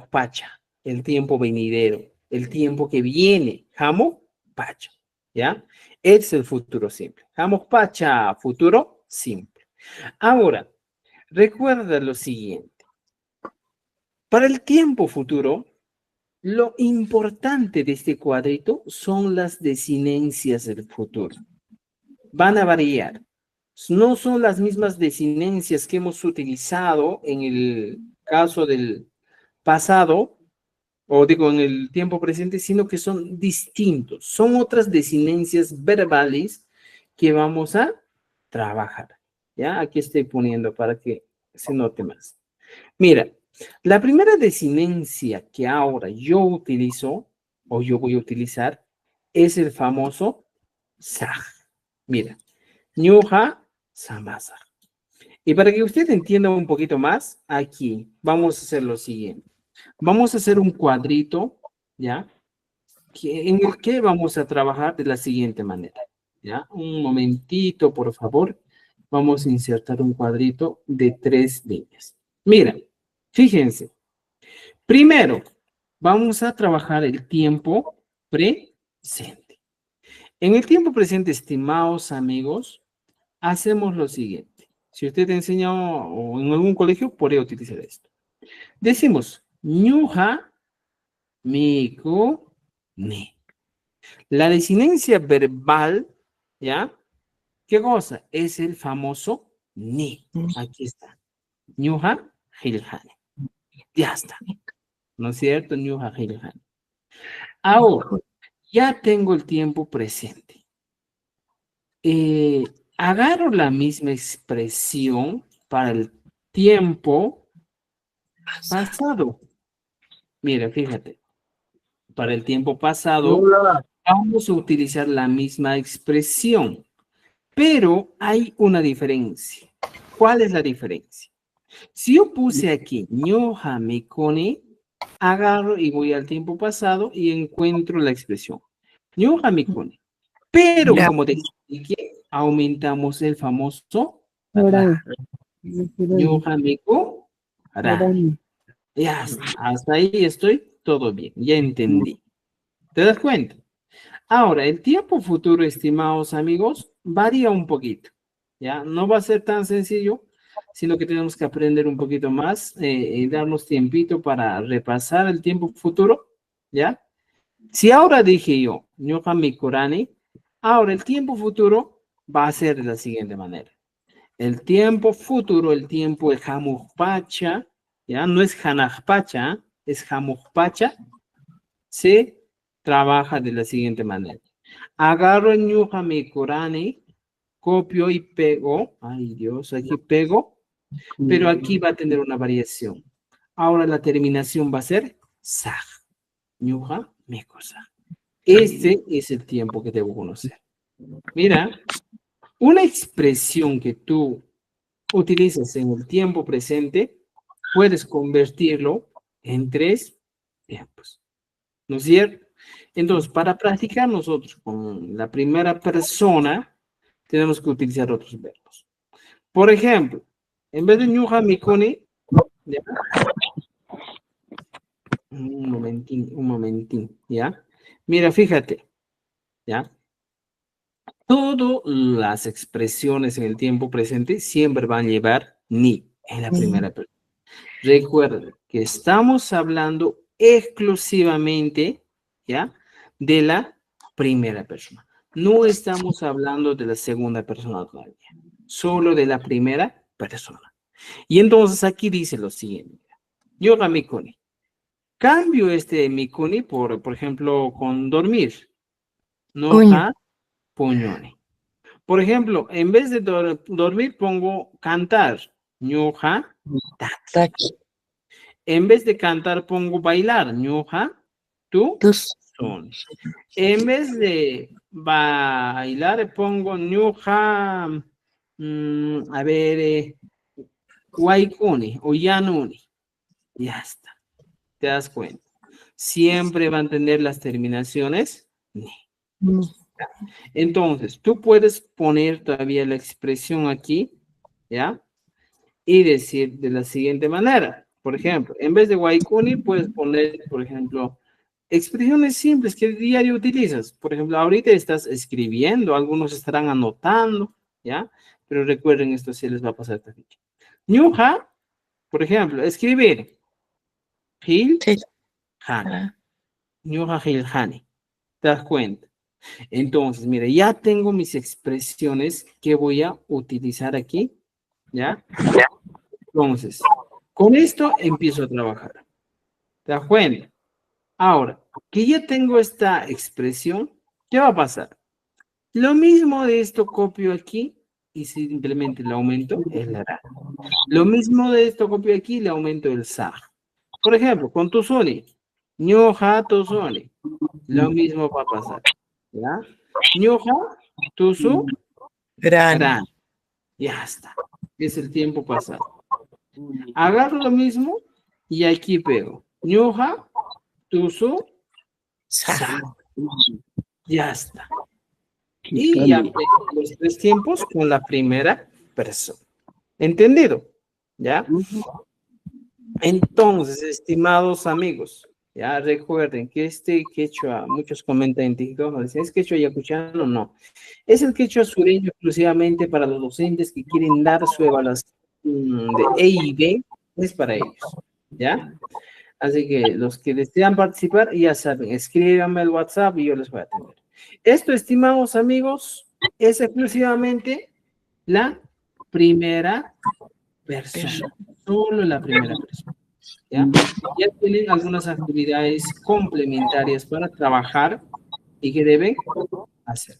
Pacha, el tiempo venidero, el tiempo que viene. Pacha. ¿Ya? Es el futuro simple. Pacha, futuro simple. Ahora, recuerda lo siguiente. Para el tiempo futuro, lo importante de este cuadrito son las desinencias del futuro. Van a variar. No son las mismas desinencias que hemos utilizado en el caso del pasado, o digo en el tiempo presente, sino que son distintos. Son otras desinencias verbales que vamos a trabajar. ¿Ya? Aquí estoy poniendo para que se note más. Mira, la primera desinencia que ahora yo utilizo, o yo voy a utilizar, es el famoso saj. Mira, ñuja samasa. Y para que usted entienda un poquito más, aquí vamos a hacer lo siguiente. Vamos a hacer un cuadrito, ¿ya? En el que vamos a trabajar de la siguiente manera, ¿ya? Un momentito, por favor. Vamos a insertar un cuadrito de 3 líneas. Mira, fíjense. Primero, vamos a trabajar el tiempo presente. En el tiempo presente, estimados amigos, hacemos lo siguiente. Si usted te enseña o en algún colegio, podría utilizar esto. Decimos, ñuja, miku, ni. La desinencia verbal, ¿ya? ¿Qué cosa? Es el famoso ni. Aquí está. Ñuja, gilhane. Ya está. ¿No es cierto? Ñuja, gilhane. Ahora, ya tengo el tiempo presente. Agarro la misma expresión para el tiempo pasado. Mira, fíjate. Para el tiempo pasado, vamos a utilizar la misma expresión, pero hay una diferencia. ¿Cuál es la diferencia? Si yo puse aquí ñoja me cone, agarro y voy al tiempo pasado y encuentro la expresión ñoja me cone. Pero como te expliqué, aumentamos el famoso ra. Ñoja me co, ra. Ya está. Hasta ahí estoy todo bien. Ya entendí. ¿Te das cuenta? Ahora, el tiempo futuro, estimados amigos, varía un poquito. ¿ya? No va a ser tan sencillo, sino que tenemos que aprender un poquito más y darnos tiempito para repasar el tiempo futuro, ¿ya? Si ahora dije yo, ñuqa mikurani, ahora el tiempo futuro va a ser de la siguiente manera. El tiempo futuro, el tiempo de hamukpacha, ¿ya? No es hanakpacha, es hamukpacha, se trabaja de la siguiente manera. Agarro el ñuqa mikurani, copio y pego, ay Dios, aquí pego, pero aquí va a tener una variación. Ahora la terminación va a ser saj, ñuqa mikusa. Este es el tiempo que debo conocer. Mira, una expresión que tú utilizas en el tiempo presente, puedes convertirlo en 3 tiempos. ¿No es cierto? Entonces, para practicar nosotros con la primera persona, tenemos que utilizar otros verbos. Por ejemplo, en vez de ñuqa mikuni, ¿ya? Un momentín, ¿ya? Mira, fíjate, ¿ya? Todas las expresiones en el tiempo presente siempre van a llevar ni en la primera persona. Recuerden que estamos hablando exclusivamente, ¿ya? De la primera persona. No estamos hablando de la segunda persona todavía, solo de la primera persona. Y entonces aquí dice lo siguiente. Yoga mikuni. Cambio este mikuni por ejemplo, con dormir. No puñone. Por ejemplo, en vez de dormir pongo cantar. Ñuqa taki. En vez de cantar pongo bailar. Ñuqa tú son. En vez de bailar pongo ñuqa a ver waikuni o yanuni. Ya está. ¿Te das cuenta? Siempre van a tener las terminaciones ni. Entonces, tú puedes poner todavía la expresión aquí, ¿ya? Y decir de la siguiente manera. Por ejemplo, en vez de waikuni, puedes poner, por ejemplo, expresiones simples que diario utilizas. Por ejemplo, ahorita estás escribiendo, algunos estarán anotando, ¿ya? Pero recuerden, esto sí les va a pasar también. Ñuqa, por ejemplo, escribir. Gil, hani. Ñuqa Gil, hani. ¿Te das cuenta? Entonces, mira, ya tengo mis expresiones que voy a utilizar aquí, ¿ya? Entonces, con esto empiezo a trabajar. ¿Te das cuenta? Ahora, que ya tengo esta expresión, ¿qué va a pasar? Lo mismo de esto copio aquí y simplemente le aumento el ra. Lo mismo de esto copio aquí y le aumento el sa. Por ejemplo, con tusuni, ñuqa tusuni. Lo mismo va a pasar, ¿ya? Ñuqa tusu gran. Ya está. Es el tiempo pasado. Agarro lo mismo y aquí pego. Ñuqa tusu sa. Ya está. Y ya pego los 3 tiempos con la primera persona. ¿Entendido? ¿Ya? Entonces, estimados amigos, ya recuerden que este quechua, muchos comentan en TikTok, ¿no? Dicen, ¿es quechua yacuchano? No. Es el quechua sureño exclusivamente para los docentes que quieren dar su evaluación de E y B, es para ellos, ¿ya? Así que los que desean participar, ya saben, escríbanme al WhatsApp y yo les voy a atender. Esto, estimados amigos, es exclusivamente la primera persona, solo la primera persona. ¿Ya? Ya tienen algunas actividades complementarias para trabajar y que deben hacer.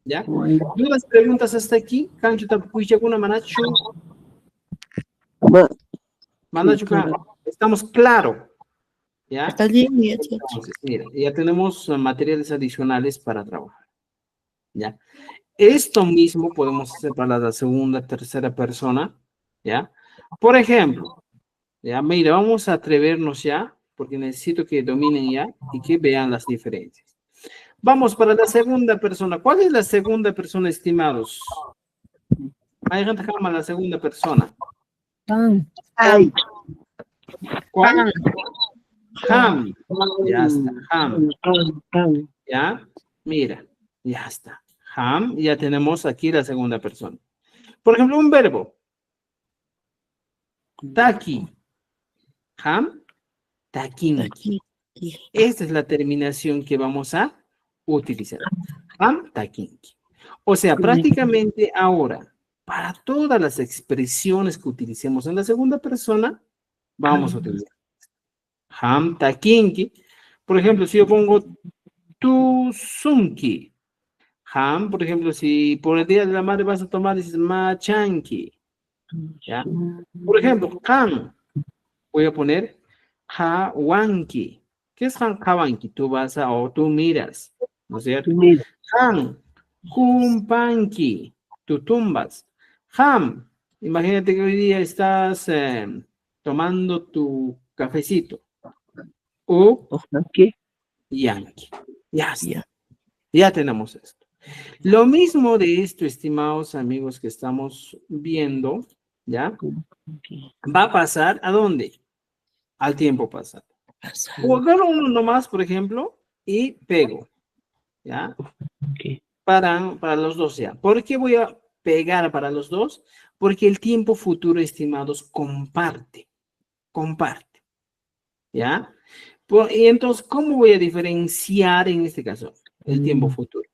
¿Ya? ¿Dudas, preguntas hasta aquí? Cancho Tapuichakuna Manachu. Manachu, estamos claros. ¿Ya? Está bien, Entonces, mira, ya tenemos materiales adicionales para trabajar. ¿Ya? Esto mismo podemos hacer para la segunda, tercera persona. ¿Ya? Por ejemplo, ya, mira, vamos a atrevernos ya, porque necesito que dominen ya y que vean las diferencias. Vamos para la segunda persona. ¿Cuál es la segunda persona, estimados? Hay gente que llama la segunda persona. ¿Cuál? Ham. Ya está, ham. Ya, mira, ya está. Ham, ya tenemos aquí la segunda persona. Por ejemplo, un verbo. Taki. Ham. Takinki. Esta es la terminación que vamos a utilizar. Ham. Takinki. O sea, prácticamente ahora, para todas las expresiones que utilicemos en la segunda persona, vamos a utilizar ham takinki. Por ejemplo, si yo pongo tu sunki. Ham, por ejemplo, si por el día de la madre vas a tomar, dices machanki. ¿Ya? Por ejemplo, han, voy a poner hawanki. ¿Qué es hawanki? Tú vas a, o tú miras, ¿no es cierto? Mira, Han, humpanki, tú tumbas. Ham, imagínate que hoy día estás tomando tu cafecito. O ojalá que, Yankee. Ya está. ya. Ya tenemos esto. Lo mismo de esto, estimados amigos que estamos viendo, ¿ya? Va a pasar ¿a dónde? Al tiempo pasado. O agarro uno nomás, por ejemplo, y pego, ¿ya? Ok. Para los dos ya. ¿Por qué voy a pegar para los dos? Porque el tiempo futuro, estimados, comparte, ¿ya? Y entonces, ¿cómo voy a diferenciar en este caso el tiempo futuro?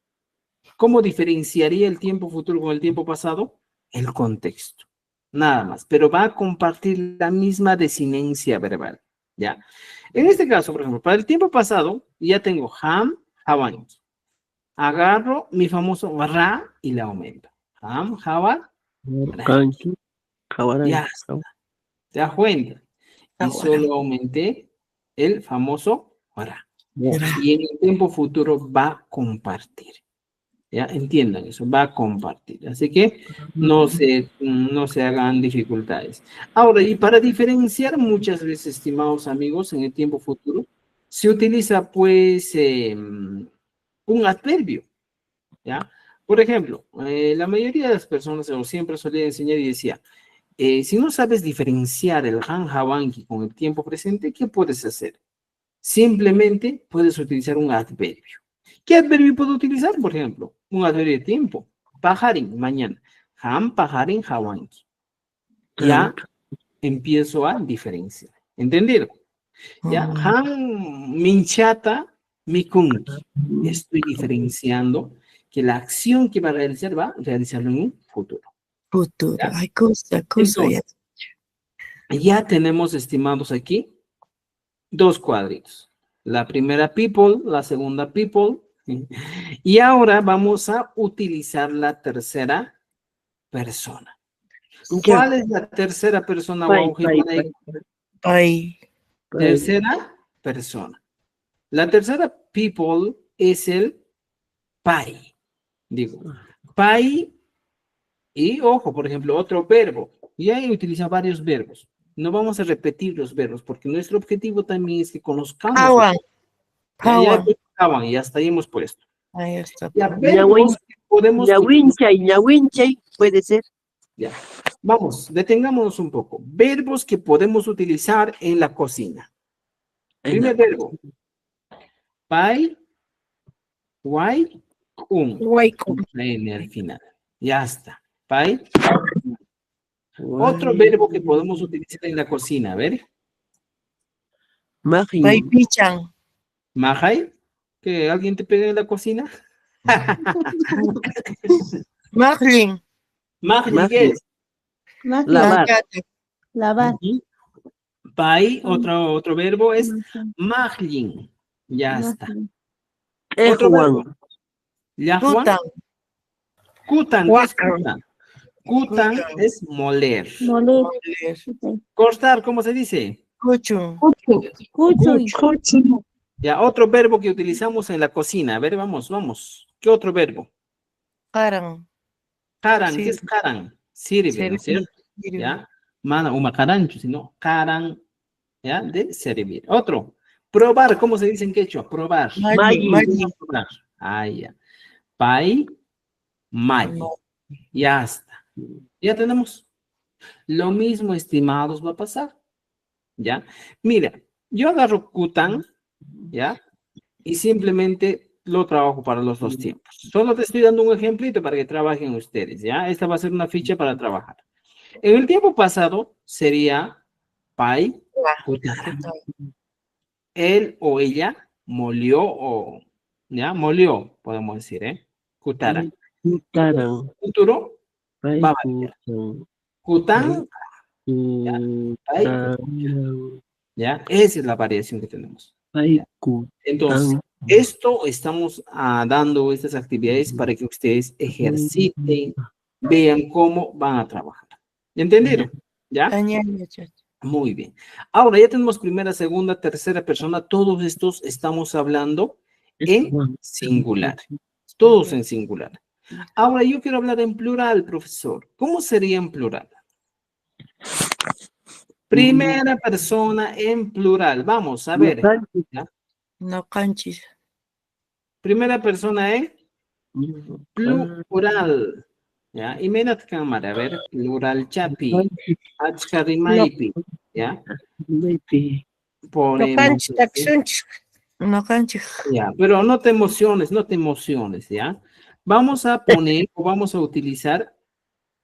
¿Cómo diferenciaría el tiempo futuro con el tiempo pasado? El contexto, nada más, pero va a compartir la misma desinencia verbal, ¿ya? En este caso, por ejemplo, para el tiempo pasado, ya tengo ham, hawanki. Agarro mi famoso ra y la aumento. Ham, hawa, Kanki, kawaran, ya está. ¿Te das cuenta? Y solo aumenté el famoso ra. Y en el tiempo futuro va a compartir. ¿Ya? Entiendan eso, va a compartir. Así que no se hagan dificultades. Ahora, y para diferenciar muchas veces, estimados amigos, en el tiempo futuro, se utiliza pues un adverbio, ¿ya? Por ejemplo, la mayoría de las personas, o siempre solía enseñar y decía, si no sabes diferenciar el han hawanki con el tiempo presente, ¿qué puedes hacer? Simplemente puedes utilizar un adverbio. ¿Qué adverbio puedo utilizar? Por ejemplo, un adverbio de tiempo. Pajarín, mañana. Ham, pajarín, hawanki. Ya empiezo a diferenciar. ¿Entendido? Ya, ham, minchata, mikunki. Estoy diferenciando que la acción que va a realizarlo en un futuro. Futuro. ¿Ya? Ay, cosa ya. Entonces, ya tenemos, estimados, aquí dos cuadritos. La primera people, la segunda people. Y ahora vamos a utilizar la tercera persona. ¿Cuál es la tercera persona? Ay, Tercera persona. La tercera people es el pai. Digo, pai y, ojo, por ejemplo, otro verbo. Y ahí utiliza varios verbos. No vamos a repetir los verbos porque nuestro objetivo también es que conozcamos. Hawan. Y hasta ahí hemos puesto. Ahí está. Ya, verbos que podemos Ñawinchay, ñawinchay, puede ser. Ya. Vamos, detengámonos un poco. Verbos que podemos utilizar en la cocina. Primer verbo. Pai, guay, N al final. Ya está. Pai. Otro verbo que podemos utilizar en la cocina. A ver. Ay, pichan. Majay. ¿Que alguien te pega en la cocina? Marlin. Majay, ¿qué es? Lavar. Lavar. Pai, otro verbo es majlin. Ya está. Otro Juan. verbo. Yahuan. Kutan. ¿Qué es kutan? Kutan es moler. Moler. Cortar, ¿cómo se dice? Cuchu. Cucho. Ya, otro verbo que utilizamos en la cocina. A ver, vamos. ¿Qué otro verbo? Karan. Karan, Sí. ¿qué es karan? Sirve, ¿no es cierto? ¿Ya? Mana, uma karanchu, sino karan, ¿ya? De servir. Otro. Probar, ¿cómo se dice en quechua? Probar. Maggi. Probar. Ah, ya. Pai, Maggi. Ya está. Ya tenemos. Lo mismo, estimados, va a pasar. ¿Ya? Mira, yo agarro kutan, ¿ya? Y simplemente lo trabajo para los dos tiempos. Solo te estoy dando un ejemplito para que trabajen ustedes, ¿ya? Esta va a ser una ficha para trabajar. En el tiempo pasado sería pai, kutara. Él o ella molió o, ¿ya? Molió, podemos decir, ¿eh? Kutara. Kutaran. Futuro Pai va a variar. kutan. Kutan, pai, Kutaran. ¿ya? Esa es la variación que tenemos. Pai ¿Ya? Entonces, kutan. esto estamos dando estas actividades para que ustedes ejerciten, vean cómo van a trabajar. ¿Entendieron? ¿Ya? Añade, chacha. Muy bien. Ahora ya tenemos primera, segunda, tercera persona. Todos estos estamos hablando en singular. Todos en singular. Ahora yo quiero hablar en plural, profesor. ¿Cómo sería en plural? Primera persona en plural. Vamos a ver. ¿Ya? No canchis. Primera persona en plural. ¿Ya? Y mira cámara, a ver. Plural chapi. Achkarimaipi. ¿Ya? No Ponemos. canchis, taxunchis. No canchis. Ya, pero no te emociones, no te emociones, ¿ya? Vamos a poner o vamos a utilizar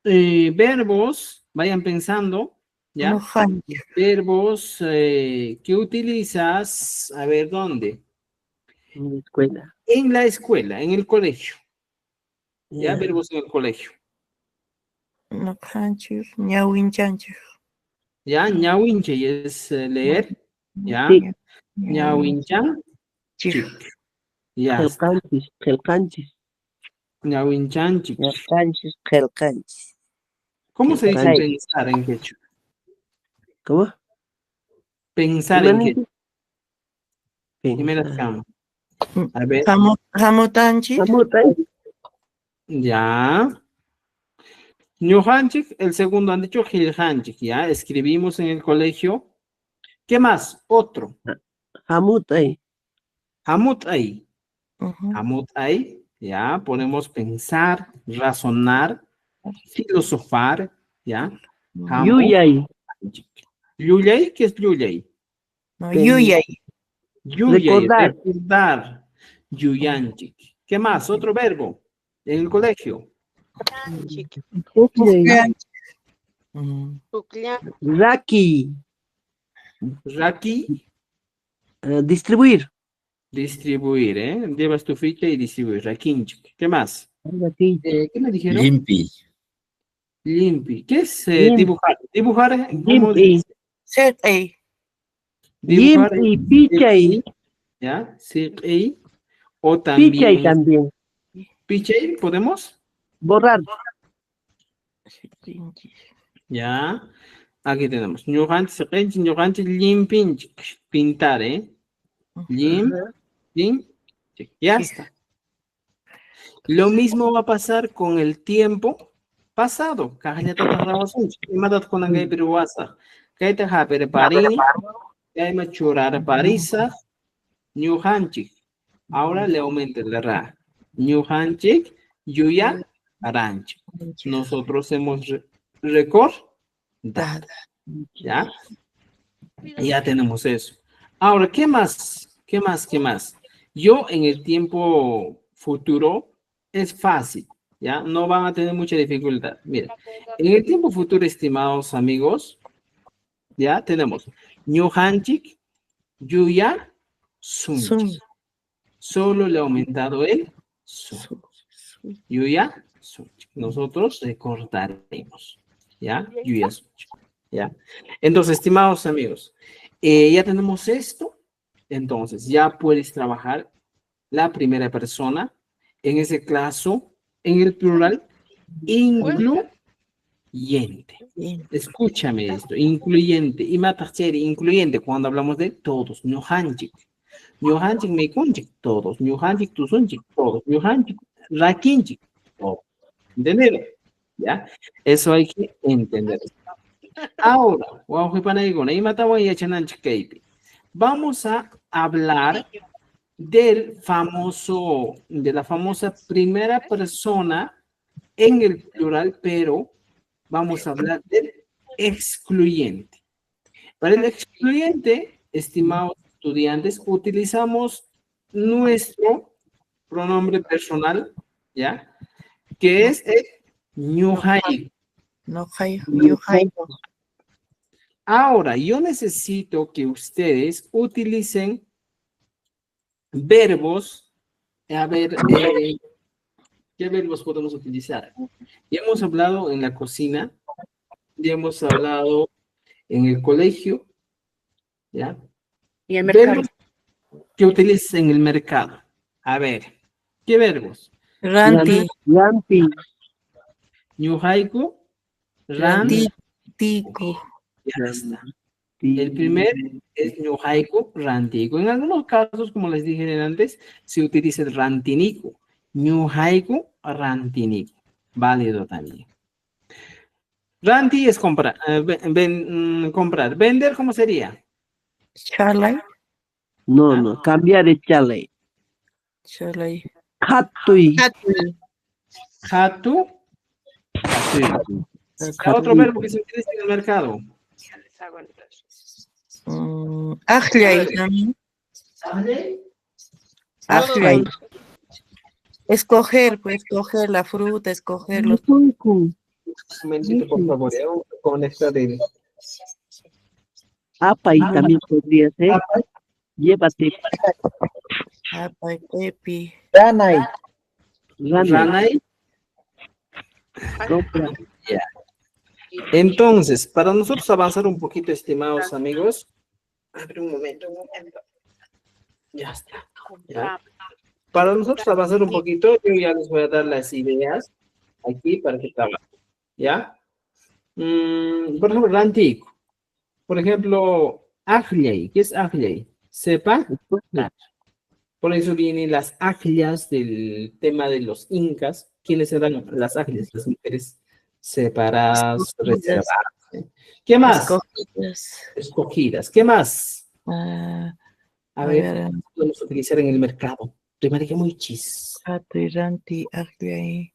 verbos, vayan pensando, ¿ya? No canchis. Verbos que utilizas, a ver, ¿dónde? En la escuela. En la escuela, en el colegio, ¿ya? Ya. Verbos en el colegio, No canchis. Ñawinchanchis. ¿ya? Ñawinche es leer, ¿ya? Sí. Ñawinchan, chic, ya está. Gelcanchis. Gelcanchis. Ñawinchan, chic. Gelcanchis, gelcanchis. ¿Cómo se dice Gelcanchis. pensar en quechua? ¿Cómo? Pensar en quechua. Primera Pensar. cama. A ver, Jamutanchis. ya. Ñujanchik, el segundo han dicho Giljanchik, ya. Escribimos en el colegio. ¿Qué más? Otro. Hamutay. Hamut ahí. Ujú. Hamut ahí, ya. Ponemos pensar, razonar, filosofar, ya. Hamut. Yuyay. Yuyay, ¿qué es Yuyay? No, yuyay. Yuyay, Recordar. recordar. Yuyanchik. ¿Qué más? Otro verbo en el colegio. Yuyay. Mm. Raki. Raki, Distribuir. distribuir, ¿eh? Llevas tu ficha y distribuir. Rakinchik. ¿Qué más? Aquí. ¿Qué me dijeron? Limpi. Limpi. ¿Qué es Lim- dibujar? Dibujar, ¿cómo se Limpi. dice? Set A. Dibujar. Limpi. Pichay. ¿Ya? Sí, y, o Pichay también. también. Pichay, ¿podemos? Borrar. Ya. Aquí tenemos. Ñujanchik, seqenchik, ñujanchik, limpinchik. Pintar, ¿eh? Limpinchik. Ya está. Lo mismo va a pasar con el tiempo pasado. Kajallata grabaciones. Imadat con la peruasa. Kaita haper parini. Kaima churar parisa. Ñujanchik. Ahora le aumenta el ra. Ñujanchik, yuya, aranchik. Nosotros hemos recordado. ¿Ya? Ya tenemos eso. Ahora, ¿qué más? ¿Qué más? ¿Qué más? Yo en el tiempo futuro es fácil, ¿ya? No van a tener mucha dificultad. Mira, en el tiempo futuro, estimados amigos, ya tenemos ñujanchik, yuya, sunchik. Solo le ha aumentado el sun. Yuya, sunchik. Nosotros recordaremos, ¿ya? Yuya, sunchik. ¿Ya? Entonces, estimados amigos, ya tenemos esto. Entonces, ya puedes trabajar la primera persona, en ese caso, en el plural, incluyente. Escúchame esto, incluyente. Y matacheri, incluyente, cuando hablamos de todos, ñujanchik. Ñujanchik meikunchik, todos. Ñujanchik tusunchik, todos. Ñujanchik rakinchik, todos. ¿Entendieron? ¿Ya? Eso hay que entender. Ahora, vamos a hablar de la famosa primera persona en el plural, pero vamos a hablar del excluyente. Para el excluyente, estimados estudiantes, utilizamos nuestro pronombre personal, ¿ya? Que es el ñuhaiku. No hay, you hay. Ahora, yo necesito que ustedes utilicen verbos. A ver, ¿qué verbos podemos utilizar? Ya hemos hablado en la cocina, ya hemos hablado en el colegio, ¿ya? Y el mercado. Verbos que utilices en el mercado. A ver, ¿qué verbos? Ranti, Lampi. Ñuhaiku, ran, tico. ya está. El primer es ñuhaiku, rantiku. En algunos casos, como les dije antes, se utiliza el rantiniku. Ñuhaiku, rantiniku. Válido también. Ranti es comprar. Comprar. Vender, ¿cómo sería? Chalai, No, cambiar de chale. chalai. Hatui. Hatui. Hatu. Otro verbo que se utiliza en el mercado. Ajlay también. Ajlay. Escoger, pues, escoger la fruta, escoger los... Un momentito, por favor. Vamos a conectar el... Apa y también podría ser. Llévate. Apa, pepi. Ranay. Ranay. Compra. Ya. Entonces, para nosotros avanzar un poquito, estimados amigos, abre un momento. Ya está. ¿Ya? Para nosotros avanzar un poquito, yo ya les voy a dar las ideas aquí para que trabajen. ¿Ya? Por ejemplo, rantico. Por ejemplo, ajley. ¿Qué es ajley? Sepa. Por eso vienen las ajlias del tema de los incas. ¿Quiénes eran las ajlias? Las mujeres separadas, reservadas. ¿Qué más? Escogidas. Escogidas. ¿Qué más? Ah, A ver, podemos utilizar en el mercado. Primero que muy chis. Hatui, ranti, ajlay.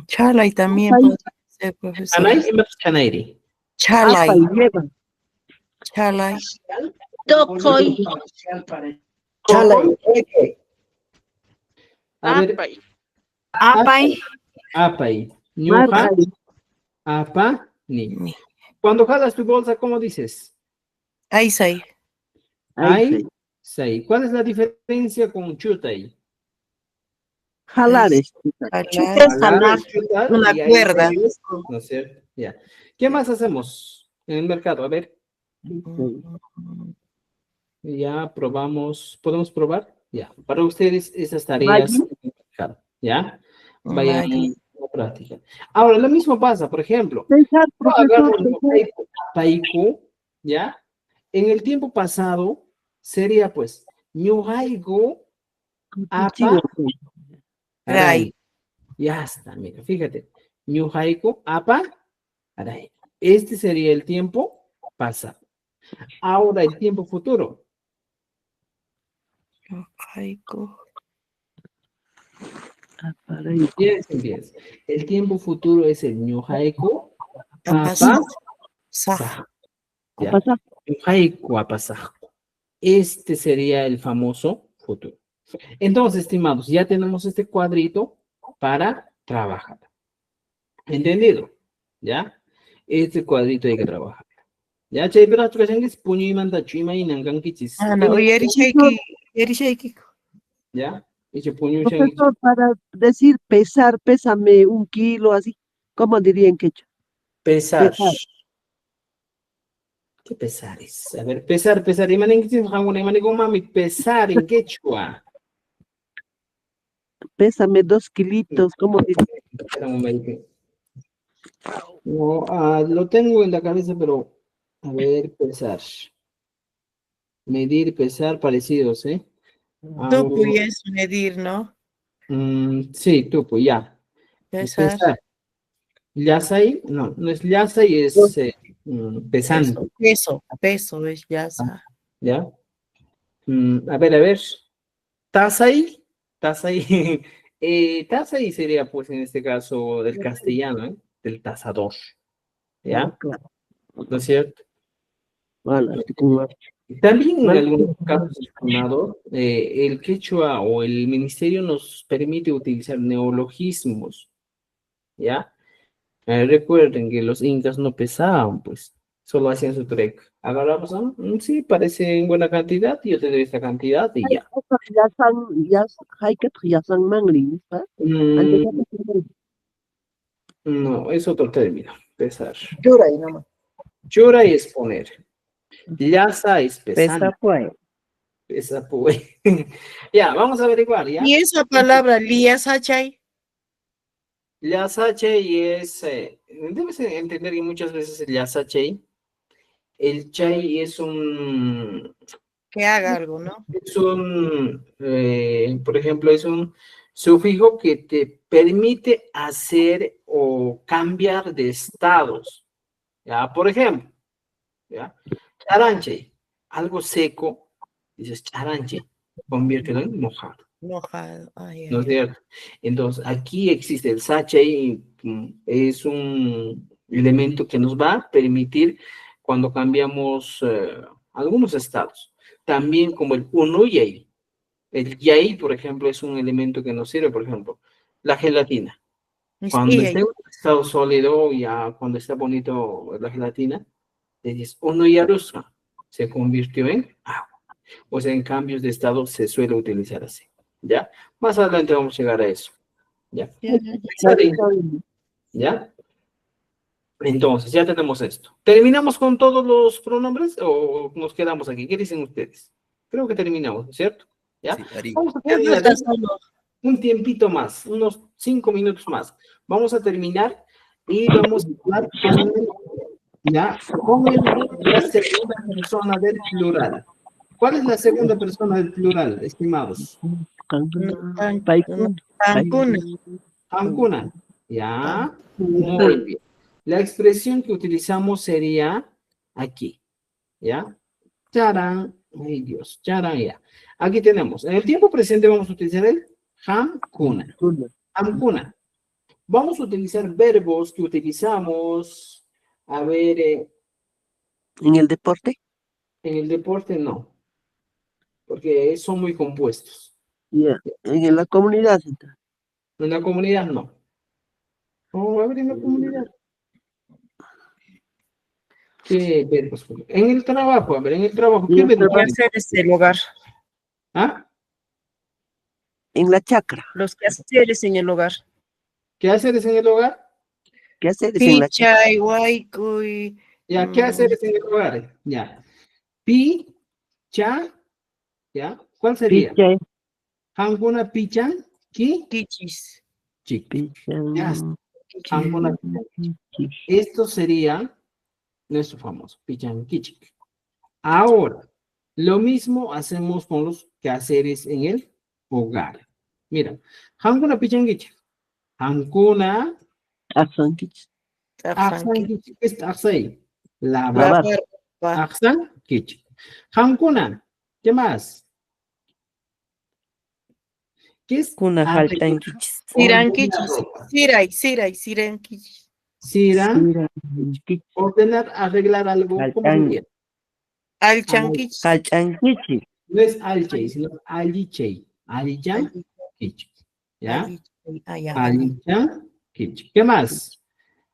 Chalay también podría ser, profesor. Chanay y más chanairi. Chalay. Apa y lleva. Chalay. Tokoy. Chalay. A ver, Apay. apay. Ñuja, Marray. apa, ni. Cuando jalas tu bolsa, ¿cómo dices? Aisay. Ay, sei. ¿Cuál es la diferencia con chutay? Jalar es. Jalar. Chutar, Una y ahí cuerda. es, ¿no es cierto? Ya. ¿Qué más hacemos en el mercado? A ver, ya probamos. ¿Podemos probar? Ya. Para ustedes, esas tareas en el mercado. ¿Ya? Vayan a la práctica. Ahora, lo mismo pasa, por ejemplo, Pensar, yo agarro profesor. el paiku, ¿ya? En el tiempo pasado sería pues ñuhaigo apa aray. Ya está, mira, fíjate. Ñuhaigo apa aray. Este sería el tiempo pasado. Ahora el tiempo futuro. Bien. El tiempo futuro es el ñuhaigo apa sa. ¿Ya? Ñuhaigo apa sa. Este sería el famoso futuro. Entonces, estimados, ya tenemos este cuadrito para trabajar. ¿Entendido? ¿Ya? Este cuadrito hay que trabajar. ¿Ya? Chay, pero tú que puño y manda chima y nangan kichis. no, Yerishaiki. ¿Ya? Eche puño y Profesor, para decir pesar, pésame 1 kilo, así. ¿Cómo dirían que pesar. pesar. ¿Qué pesar es? A ver, pesar. Y manen kichis, mami, pesar en quechua. Pésame 2 kilitos, ¿cómo dirían? Espera un momento. No, lo tengo en la cabeza, pero a ver, pesar. Medir, pesar, parecidos, ¿eh? Tupu es medir, ¿no? Sí, tupo, ya. Pesar. Pesar. Yasai, no es yasai, es pesante. Peso es yasa. ¿Ya? A ver. Tasai. Tasai sería, pues, en este caso, del castellano, ¿eh? Del tasador. ¿Ya? Claro. ¿No es cierto? Vale, También en algunos casos, estimado, el quechua o el ministerio nos permite utilizar neologismos, ¿ya? Recuerden que los incas no pesaban, pues, solo hacían su trek. Agarramos, sí, parece en buena cantidad, yo te doy esta cantidad y ya. Yasan mangri, ¿está? Mm, no, es otro término, pesar. Llora y nomás. Chura es poner. Llasa es Pesa pesar. pues. Pesa, pues. Ya, vamos a averiguar, ¿ya? Y esa palabra, lías, hachay, Llasa-chey es, debes entender que muchas veces el llasa-chey, el chay que haga algo, ¿no? por ejemplo, es un sufijo que te permite hacer o cambiar de estados, ¿ya? Por ejemplo, ¿ya? Charanche, algo seco, dices charanche, conviértelo en mojado, Mojado. Ay, ¿no es ay, ay. cierto? Entonces, aquí existe el sache y es un elemento que nos va a permitir cuando cambiamos algunos estados. También como el uno y ahí. El yai, por ejemplo, es un elemento que nos sirve, por ejemplo, la gelatina. Cuando Sí, esté en un estado sólido, ya cuando está bonito la gelatina, le dices, uno ya se convirtió en agua. O sea, en cambios de estado se suele utilizar así. ¿Ya? Más adelante vamos a llegar a eso. ¿Ya? Ya, ya, ya. ¿Ya? Entonces, ya tenemos esto. ¿Terminamos con todos los pronombres o nos quedamos aquí? ¿Qué dicen ustedes? Creo que terminamos, ¿no es cierto? ¿Ya? Sí, Ari. Vamos a Ya terminar falta solo. un tiempito más, unos 5 minutos más. Vamos a terminar y vamos a hablar con la segunda persona del plural. ¿Cuál es la segunda persona del plural, estimados? Cancún. Ancuna. Ya. Muy bien. La expresión que utilizamos sería aquí. ¿Ya? Charán. Ay, Dios. Charán, ya. Aquí tenemos. En el tiempo presente vamos a utilizar el Hankuna. Hankuna. Vamos a utilizar verbos que utilizamos. A ver, ¿En el deporte? en el deporte no, porque son muy compuestos. Ya. En la comunidad. En la comunidad no. Vamos a ver en la comunidad. ¿Qué verbos? En el trabajo, a ver, en el trabajo, ¿qué verbos? Quehaceres del hogar. ¿Ah? En la chacra. Los quehaceres en el hogar. ¿Qué haceres en el hogar? ¿Qué haces en la chacra? Pichay, huaycuy. Ya, ¿qué haceres en el hogar? Ya. Pi, cha, ya. ¿Cuál sería? Piche, Hanguna pichan, ki, Kichis. chik. pichan, Ya, Hanguna pichan. Esto sería nuestro famoso pichan, kichik. Ahora, lo mismo hacemos con los quehaceres en el hogar. Mira, Hanguna pichan, kichik. Hanguna, asanquich, aksan, kichik. ¿Qué es aksay? Lavar. lavar, Aksan, kichik. Hanguna, ¿qué más? ¿Qué es? kuna Arreglar, jaltanquich, ordenar Siranquichis. ropa. Siranquichis. Siran, siranquich, ordenar, arreglar algo. ¿Cómo Jaltan. sería? Alchanquichis. jaltanquichi, No es alchey, sino alichey. Alichan, kichik. ¿Ya? Alichan, kichik. ¿Qué más?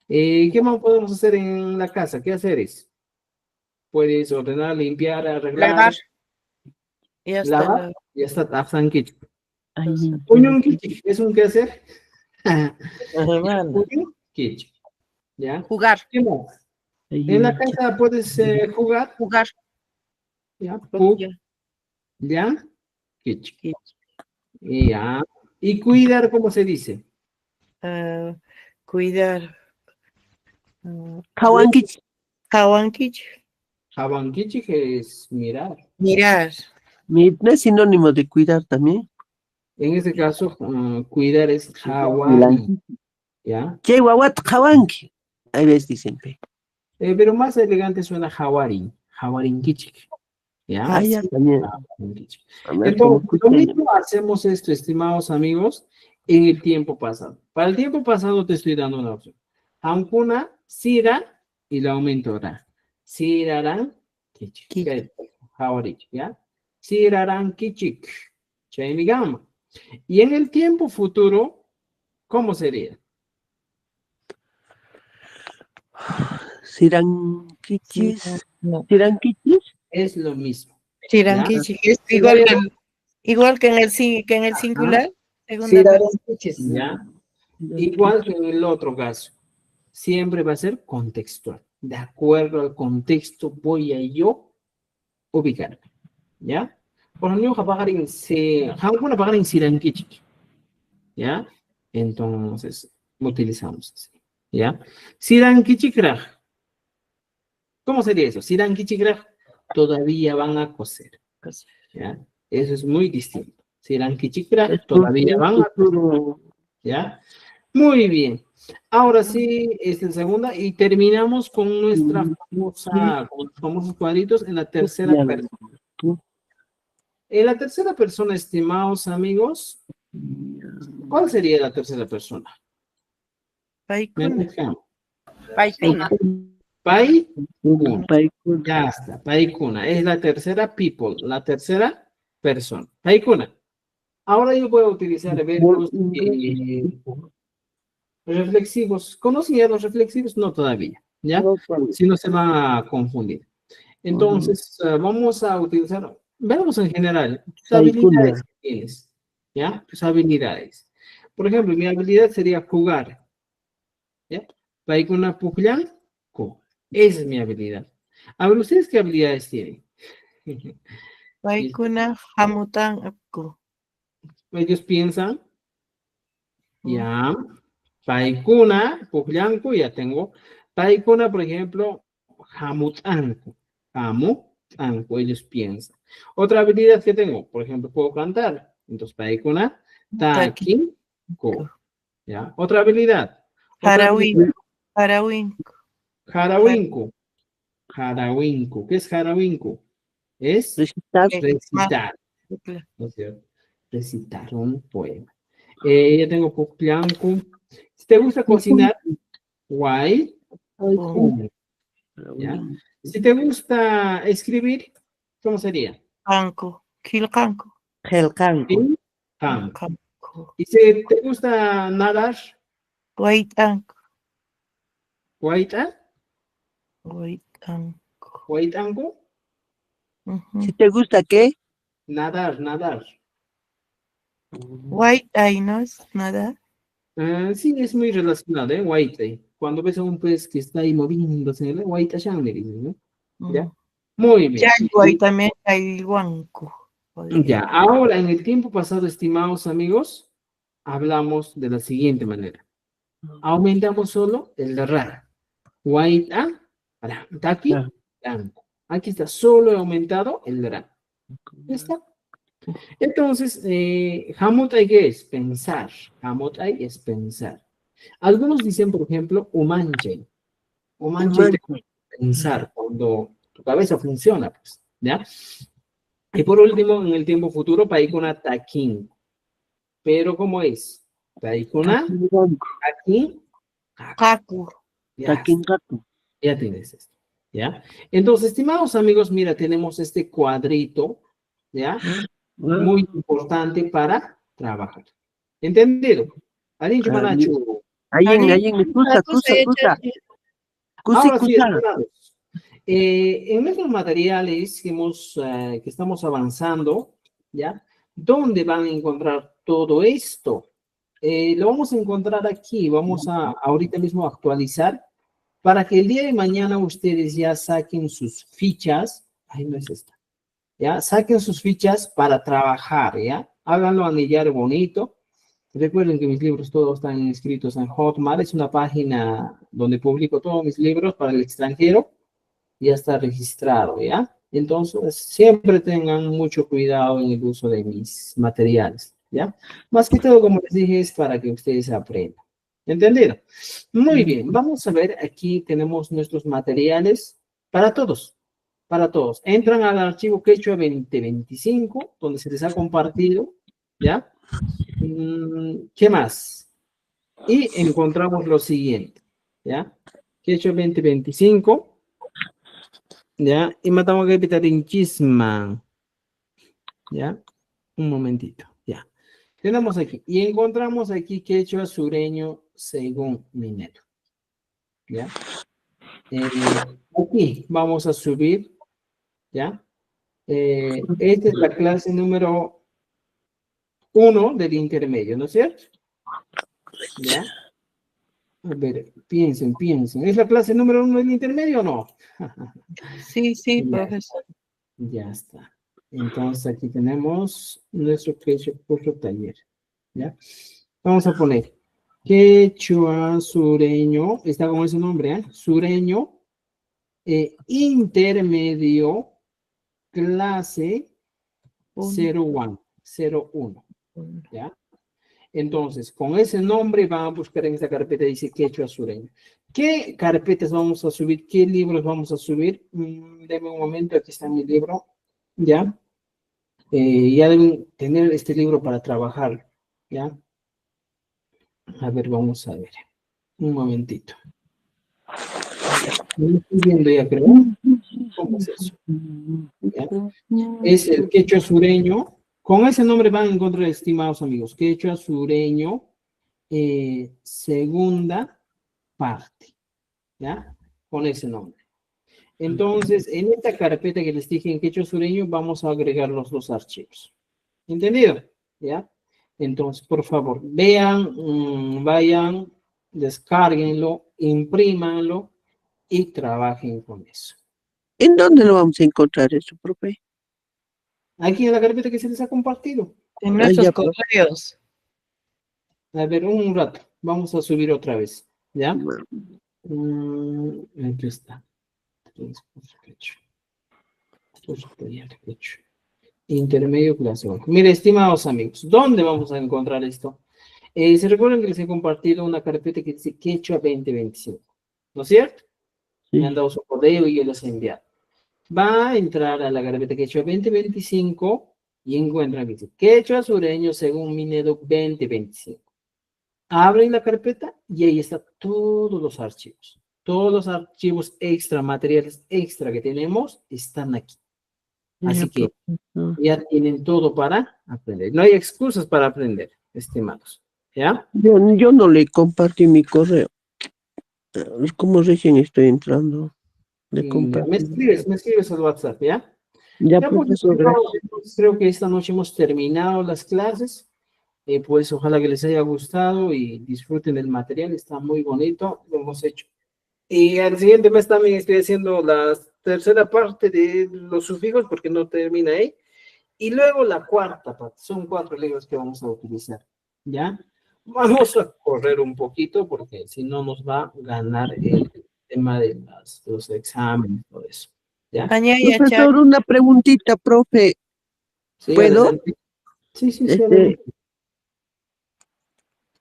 ¿Qué más podemos hacer en la casa? ¿Qué haceres? Puedes ordenar, limpiar, arreglar, Lavar. Y hasta lavar. Y hasta aksan, kichik. ay, Puñun, kichik. ¿Es un qué hacer? Hermano. Puñun, kichik. ¿Ya? Jugar. ¿Qué más? En la casa puedes jugar. Jugar. ¿Ya? Ya. ¿Ya? Kichik. Ya. Y cuidar, ¿cómo se dice? Cuidar. kawanquich, Kawanquich. Habankichik es mirar. Mirar. no es sinónimo de cuidar también. En este caso, cuidar es hawani. ¿Ya? Che guaguat kawanqui, hay veces dicen, pe. Pero más elegante suena hawari. Hawarinkichik. ¿Ya? Ah, ya, también. Hawarinkichik. A ver, Entonces, ¿cómo lo escuchan? mismo hacemos esto, estimados amigos, en el tiempo pasado. Para el tiempo pasado te estoy dando una opción. Ankuna, sira, y le aumento ra. Sirarán, kichik. Hawarich, ¿ya? Sirarankichik, Chaimigama. Y en el tiempo futuro, ¿cómo sería? Sirankichis. No. Sirankichis. Es lo mismo, ¿ya? Chiranquichi, es igual que en el singular, segunda persona. Sirarankichis, ¿ya? Igual que en el otro caso. Siempre va a ser contextual. De acuerdo al contexto voy a yo ubicarme, ¿ya? Por ejemplo, vamos a pagar en Sirankichik, ¿ya? Entonces, utilizamos así, ¿ya? Sirankichikraj. ¿Cómo sería eso? Sirankichikraj, todavía van a coser, ¿ya? Eso es muy distinto. Sirankichikraj, todavía van a coser, ¿ya? Muy bien. Ahora sí, es la segunda y terminamos con nuestra famosa, con los famosos cuadritos en la tercera persona. En la tercera persona, estimados amigos, ¿cuál sería la tercera persona? Paikuna. Paikuna. Paikuna. Ya está, Paikuna. Es la tercera people, la tercera persona. Paikuna. Ahora yo voy a utilizar verbos reflexivos. ¿Conocen ya los reflexivos? No todavía, ¿ya? Si no se van a confundir. Entonces, vamos a utilizar verbos en general, tus habilidades que tienes, ¿ya? Tus habilidades. Por ejemplo, mi habilidad sería jugar, ¿ya? Paikuna Pukllanku. Esa es mi habilidad. A ver, ¿ustedes qué habilidades tienen? Paikuna hamutanku. Ellos piensan, ya, Paikuna, Pukllanku, ya tengo. Paikuna, por ejemplo, Hamutanku. Hamutanku, ellos piensan. Otra habilidad que tengo, por ejemplo, puedo cantar. Entonces, Paikuna, Takinku. ¿Ya? Otra habilidad. Harawinku. Harawinku. Harawinku. Harawinku. ¿Qué es Harawinku? Es Recitar. recitar. ¿No es cierto? Recitar un poema. Ya tengo Pukllanku. Si te gusta cocinar, guay. ¿Ya? Si te gusta escribir, ¿cómo sería? Kanku. Kilkanku. Helkanku. Kanku. Kanku. Y si te gusta nadar, Waitanku. guaita, Waitanku. guaitanku, Si te gusta, ¿qué? nadar. Waitai, ¿no es nada? Sí, es muy relacionado, ¿eh? Guaitai. Cuando ves a un pez que está ahí moviéndose, ¿no? Guaita shan, le dicen, ¿no? ¿Ya? Muy bien. Yaguay también hay guanco. Ya, ahora en el tiempo pasado, estimados amigos, hablamos de la siguiente manera. Aumentamos solo el de ra. Guaita, para, aquí, blanco. Aquí está, solo he aumentado el de ra. ¿Ya está? Entonces, Hamutai, ¿qué es? Pensar. Hamutai es pensar. Algunos dicen, por ejemplo, Umanche. Umanche es pensar, cuando tu cabeza funciona, pues, ¿ya? Y por último, en el tiempo futuro, Paikuna Takin. Pero, ¿cómo es? Paikuna Takin. Kaku. Ya, ya tienes esto, ¿ya? Entonces, estimados amigos, mira, tenemos este cuadrito, ¿ya? Muy importante para trabajar. ¿Entendido? Arin Chumanachu. Ahí, excusa. Ahora sí, estimados. En nuestros materiales que estamos avanzando, ¿ya? ¿Dónde van a encontrar todo esto? Lo vamos a encontrar aquí. Vamos a ahorita mismo actualizar para que el día de mañana ustedes ya saquen sus fichas. Ay, no es esta. ¿Ya? Saquen sus fichas para trabajar, ¿ya? Háganlo anillar bonito. Recuerden que mis libros todos están inscritos en Hotmart. Es una página donde publico todos mis libros para el extranjero. Ya está registrado, ¿ya? Entonces, siempre tengan mucho cuidado en el uso de mis materiales, ¿ya? Más que todo, como les dije, es para que ustedes aprendan. ¿Entendido? Muy bien, vamos a ver, aquí tenemos nuestros materiales para todos, para todos. Entran al archivo Quechua 2025, donde se les ha compartido, ¿ya? ¿Qué más? Y encontramos lo siguiente, ¿ya? Quechua 2025. ¿ya? Y matamos que pitar en chisma, ¿ya? Un momentito, ya. Tenemos aquí, y encontramos aquí quechua sureño según Minedo, ¿ya? Aquí vamos a subir, ¿ya? Esta es la clase número 1 del intermedio, ¿no es cierto? ¿Ya? A ver, piensen. ¿Es la clase número 1 del intermedio o no? Sí, sí, Ya. profesor. Ya está. Entonces aquí tenemos nuestro quechua curso taller, ¿ya? Vamos a poner quechua sureño, está con ese nombre, ¿eh? Sureño, intermedio, clase 01, ¿ya? Entonces, con ese nombre van a buscar en esta carpeta, dice quechua sureño. ¿Qué carpetas vamos a subir? ¿Qué libros vamos a subir? Deme un momento, aquí está mi libro, ¿ya? Ya deben tener este libro para trabajar, ¿ya? A ver, vamos a ver. Un momentito. No estoy viendo ya, creo. ¿Cómo es eso? ¿Ya? Es el quechua sureño. Con ese nombre van a encontrar, estimados amigos, quechua sureño, segunda parte, ¿ya? Con ese nombre. Entonces, en esta carpeta que les dije en quechua sureño, vamos a agregar los dos archivos. ¿Entendido? ¿Ya? Entonces, por favor, vean, vayan, descárguenlo, imprímanlo y trabajen con eso. ¿En dónde lo vamos a encontrar eso, profe? Aquí en la carpeta que se les ha compartido. En Ah, nuestros ya, profe. correos. A ver, un rato. Vamos a subir otra vez. ¿Ya? Aquí está. Intermedio clase 1. Mire, estimados amigos, ¿dónde vamos a encontrar esto? Se recuerdan que les he compartido una carpeta que dice Quechua 2025, ¿no es cierto? Me han Sí. dado su correo y yo les he enviado. Va a entrar a la carpeta Quechua 2025 y encuentran que dice Quechua sureño según Minedo 2025. Abren la carpeta y ahí están todos los archivos. Todos los archivos extra, materiales extra que tenemos, están aquí. Así Ya, que profe. ya tienen todo para aprender. No hay excusas para aprender, estimados. ¿Ya? Yo no le compartí mi correo. Como recién estoy entrando, le Ya, compartí. me escribes al WhatsApp, ¿ya? Ya, Ya, pues, profesor, gracias. creo que esta noche hemos terminado las clases. Pues ojalá que les haya gustado y disfruten del material. Está muy bonito, lo hemos hecho. Y al siguiente mes también estoy haciendo la tercera parte de los sufijos porque no termina ahí. Y luego la cuarta parte, son 4 libros que vamos a utilizar, ¿ya? Vamos a correr un poquito porque si no nos va a ganar el tema de los exámenes, todo eso, ¿ya? Añaya, Chay. Profesor, una preguntita, profe. Sí, ¿Puedo? adelante. Sí, Este, adelante.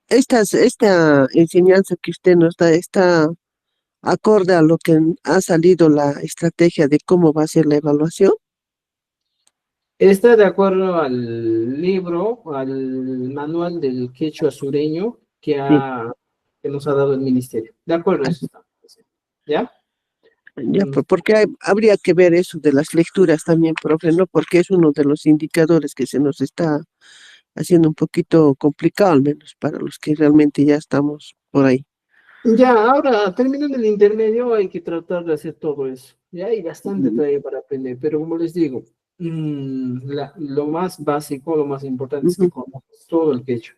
esta enseñanza que usted nos da está acorde a lo que ha salido la estrategia de cómo va a ser la evaluación. Está de acuerdo al libro, al manual del quechua sureño Sí. que nos ha dado el ministerio. De acuerdo, eso está. ¿Ya? Ya, porque habría que ver eso de las lecturas también, profe, ¿no? Porque es uno de los indicadores que se nos está haciendo un poquito complicado, al menos para los que realmente ya estamos por ahí. Ya, ahora, terminando el intermedio, hay que tratar de hacer todo eso. Ya hay bastante todavía para aprender, pero como les digo, lo más básico, lo más importante es que Ujú. conozcas todo el quechua.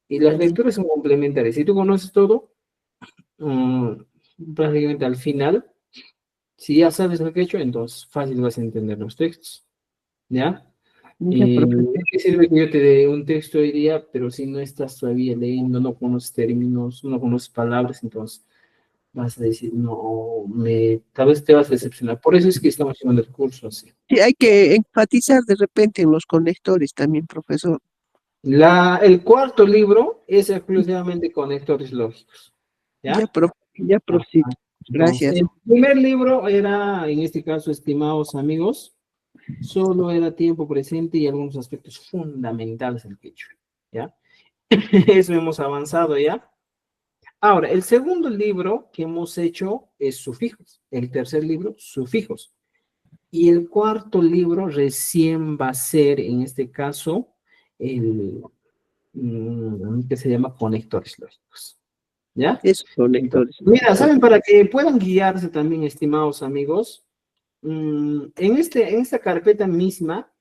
Y las lecturas son complementarias. Si tú conoces todo, prácticamente al final, si ya sabes el quechua, entonces fácil vas a entender los textos. ¿Ya? Ya, ¿De profesor. qué sirve que yo te dé un texto hoy día, pero si no estás todavía leyendo, no conoces términos, no conoces palabras, entonces vas a decir, no, tal vez te vas a decepcionar. Por eso es que estamos haciendo el curso así. Sí, hay que enfatizar de repente en los conectores también, profesor. El cuarto libro es exclusivamente conectores lógicos. Ya, ¿Ya? ya, Ajá. profesor. Entonces, Gracias. el primer libro era, en este caso, estimados amigos, solo era tiempo presente y algunos aspectos fundamentales del quechua. ¿Ya? Eso hemos avanzado ya. Ahora, el segundo libro que hemos hecho es sufijos. El tercer libro, sufijos. Y el cuarto libro recién va a ser, en este caso, el que se llama conectores lógicos. ¿Ya? Es Entonces, conectores. mira, ¿saben? Para que puedan guiarse también, estimados amigos, en esta carpeta misma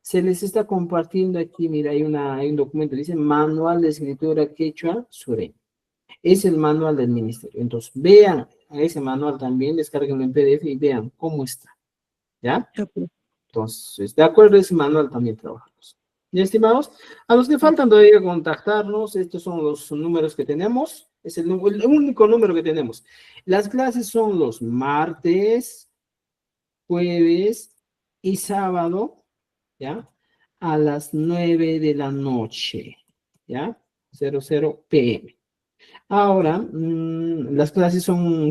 se les está compartiendo aquí, mira, hay un documento, dice Manual de Escritura Quechua Sureño. Es el manual del ministerio. Entonces, vean ese manual también, descarguen en PDF y vean cómo está. ¿Ya? Ya, pues. Entonces, de acuerdo a ese manual también trabajamos. Y estimados, a los que faltan todavía contactarnos, estos son los números que tenemos. Es el único número que tenemos. Las clases son los martes, jueves y sábado, ¿ya? A las 9 de la noche, ¿ya? 00 p.m. Ahora, las clases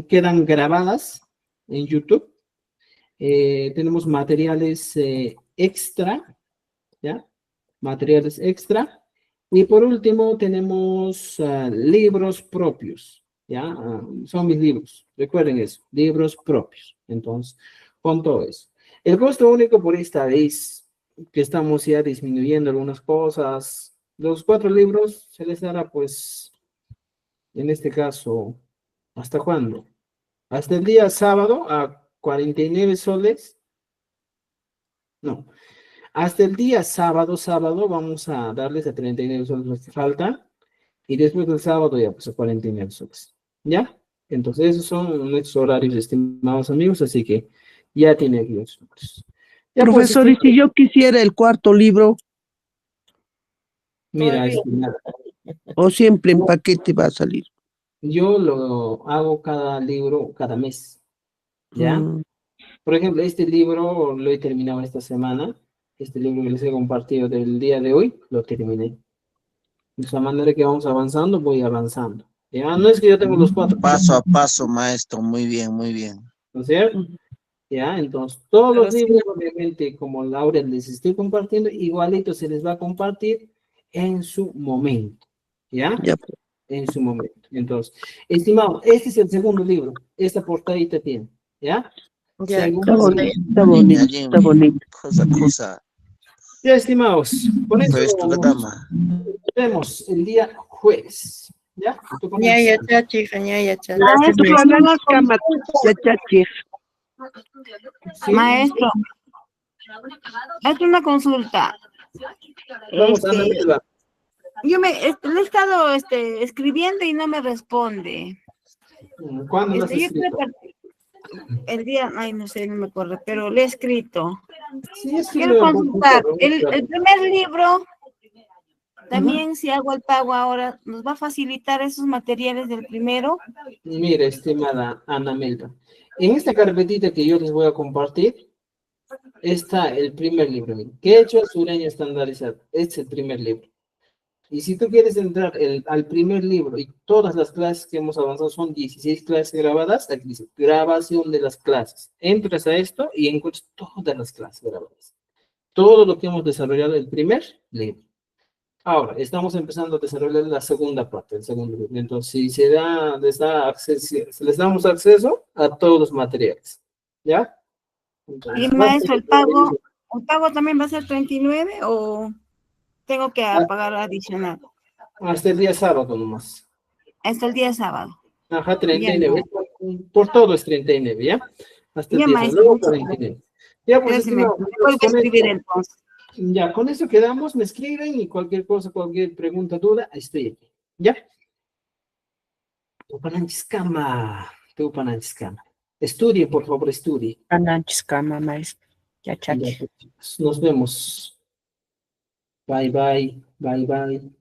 quedan grabadas en YouTube. Tenemos materiales extra, ¿ya? Materiales extra. Y por último, tenemos libros propios, ¿ya? Son mis libros, recuerden eso, libros propios. Entonces, con todo eso. El costo único por esta vez, que estamos ya disminuyendo algunas cosas, los 4 libros se les dará, pues, en este caso, ¿hasta cuándo? Hasta el día sábado a 49 soles. No, hasta el día sábado vamos a darles a 39 soles los que faltan. Y después del sábado ya pues a 49 soles. ¿Ya? Entonces esos son nuestros horarios, estimados amigos, así que ya tiene aquí los números. Ya, pues, Profesor, y si yo quisiera el cuarto libro, mira, Todavía. o siempre en paquete va a salir. yo lo hago cada libro, cada mes. ¿Ya? Mm, Por ejemplo, este libro lo he terminado esta semana. Este libro que les he compartido del día de hoy, lo terminé. De esa manera que vamos avanzando, voy avanzando. Ya no es que yo tengo los 4, Paso a paso, maestro. Muy bien, muy bien. ¿no es cierto? mm. Ya, entonces todos los Pero sí. libros, obviamente, como Laura les estoy compartiendo, igualito se les va a compartir en su momento. ¿Ya? Ya, pues. En su momento. Entonces, estimado, este es el segundo libro. Esta portadita tiene. ¿Ya? Ya, Segundo Está cosa libro. bonito, está bonito, está bonito. Cosa. Ya, estimados, con eso Pues tu dama. nos vemos el día jueves. ¿Ya? Tú con ñaya eso. chachi, ñaya chachi. Maestro, Gracias, Cama, ya, chachi. ¿Sí? maestro, es una consulta. Vamos, Ana Este, Melba. yo le he estado escribiendo y no me responde. ¿Cuándo lo has Yo escrito? el día, ay, no sé, no me acuerdo, pero le he escrito. Sí, es que Quiero veo un consultar, poquito, el primer libro, también si hago el pago ahora, ¿nos va a facilitar esos materiales del primero? Mira, estimada Ana Melba, en esta carpetita que yo les voy a compartir, está el primer libro. Mira, Quechua Sureño Estandarizado. Este es el primer libro. Y si tú quieres entrar al primer libro y todas las clases que hemos avanzado son 16 clases grabadas, aquí dice grabación de las clases. Entras a esto y encuentras todas las clases grabadas. Todo lo que hemos desarrollado en el primer libro. Ahora, estamos empezando a desarrollar la segunda parte, el segundo libro. Entonces, si les damos acceso a todos los materiales. ¿Ya? Entonces, Y maestro, ¿el pago también va a ser 39 o tengo que pagar adicional? hasta el día sábado nomás. Hasta el día sábado. Ajá, Ya, 39. Por todo es 39, ¿ya? Hasta el Ya, día maestro, sábado, muchas 49. Ya, pues, Gracias, estimado, maestro. Me vuelvo a con escribir esto, entonces. ya, con eso quedamos, me escriben y cualquier cosa, cualquier pregunta, duda, estoy aquí. ¿Ya? Tupananchiskama. Estudie, por favor, estudie. Ananchis Cama, maestro. Ya Ya, chachi. pues, nos vemos. Bye, bye, bye, bye.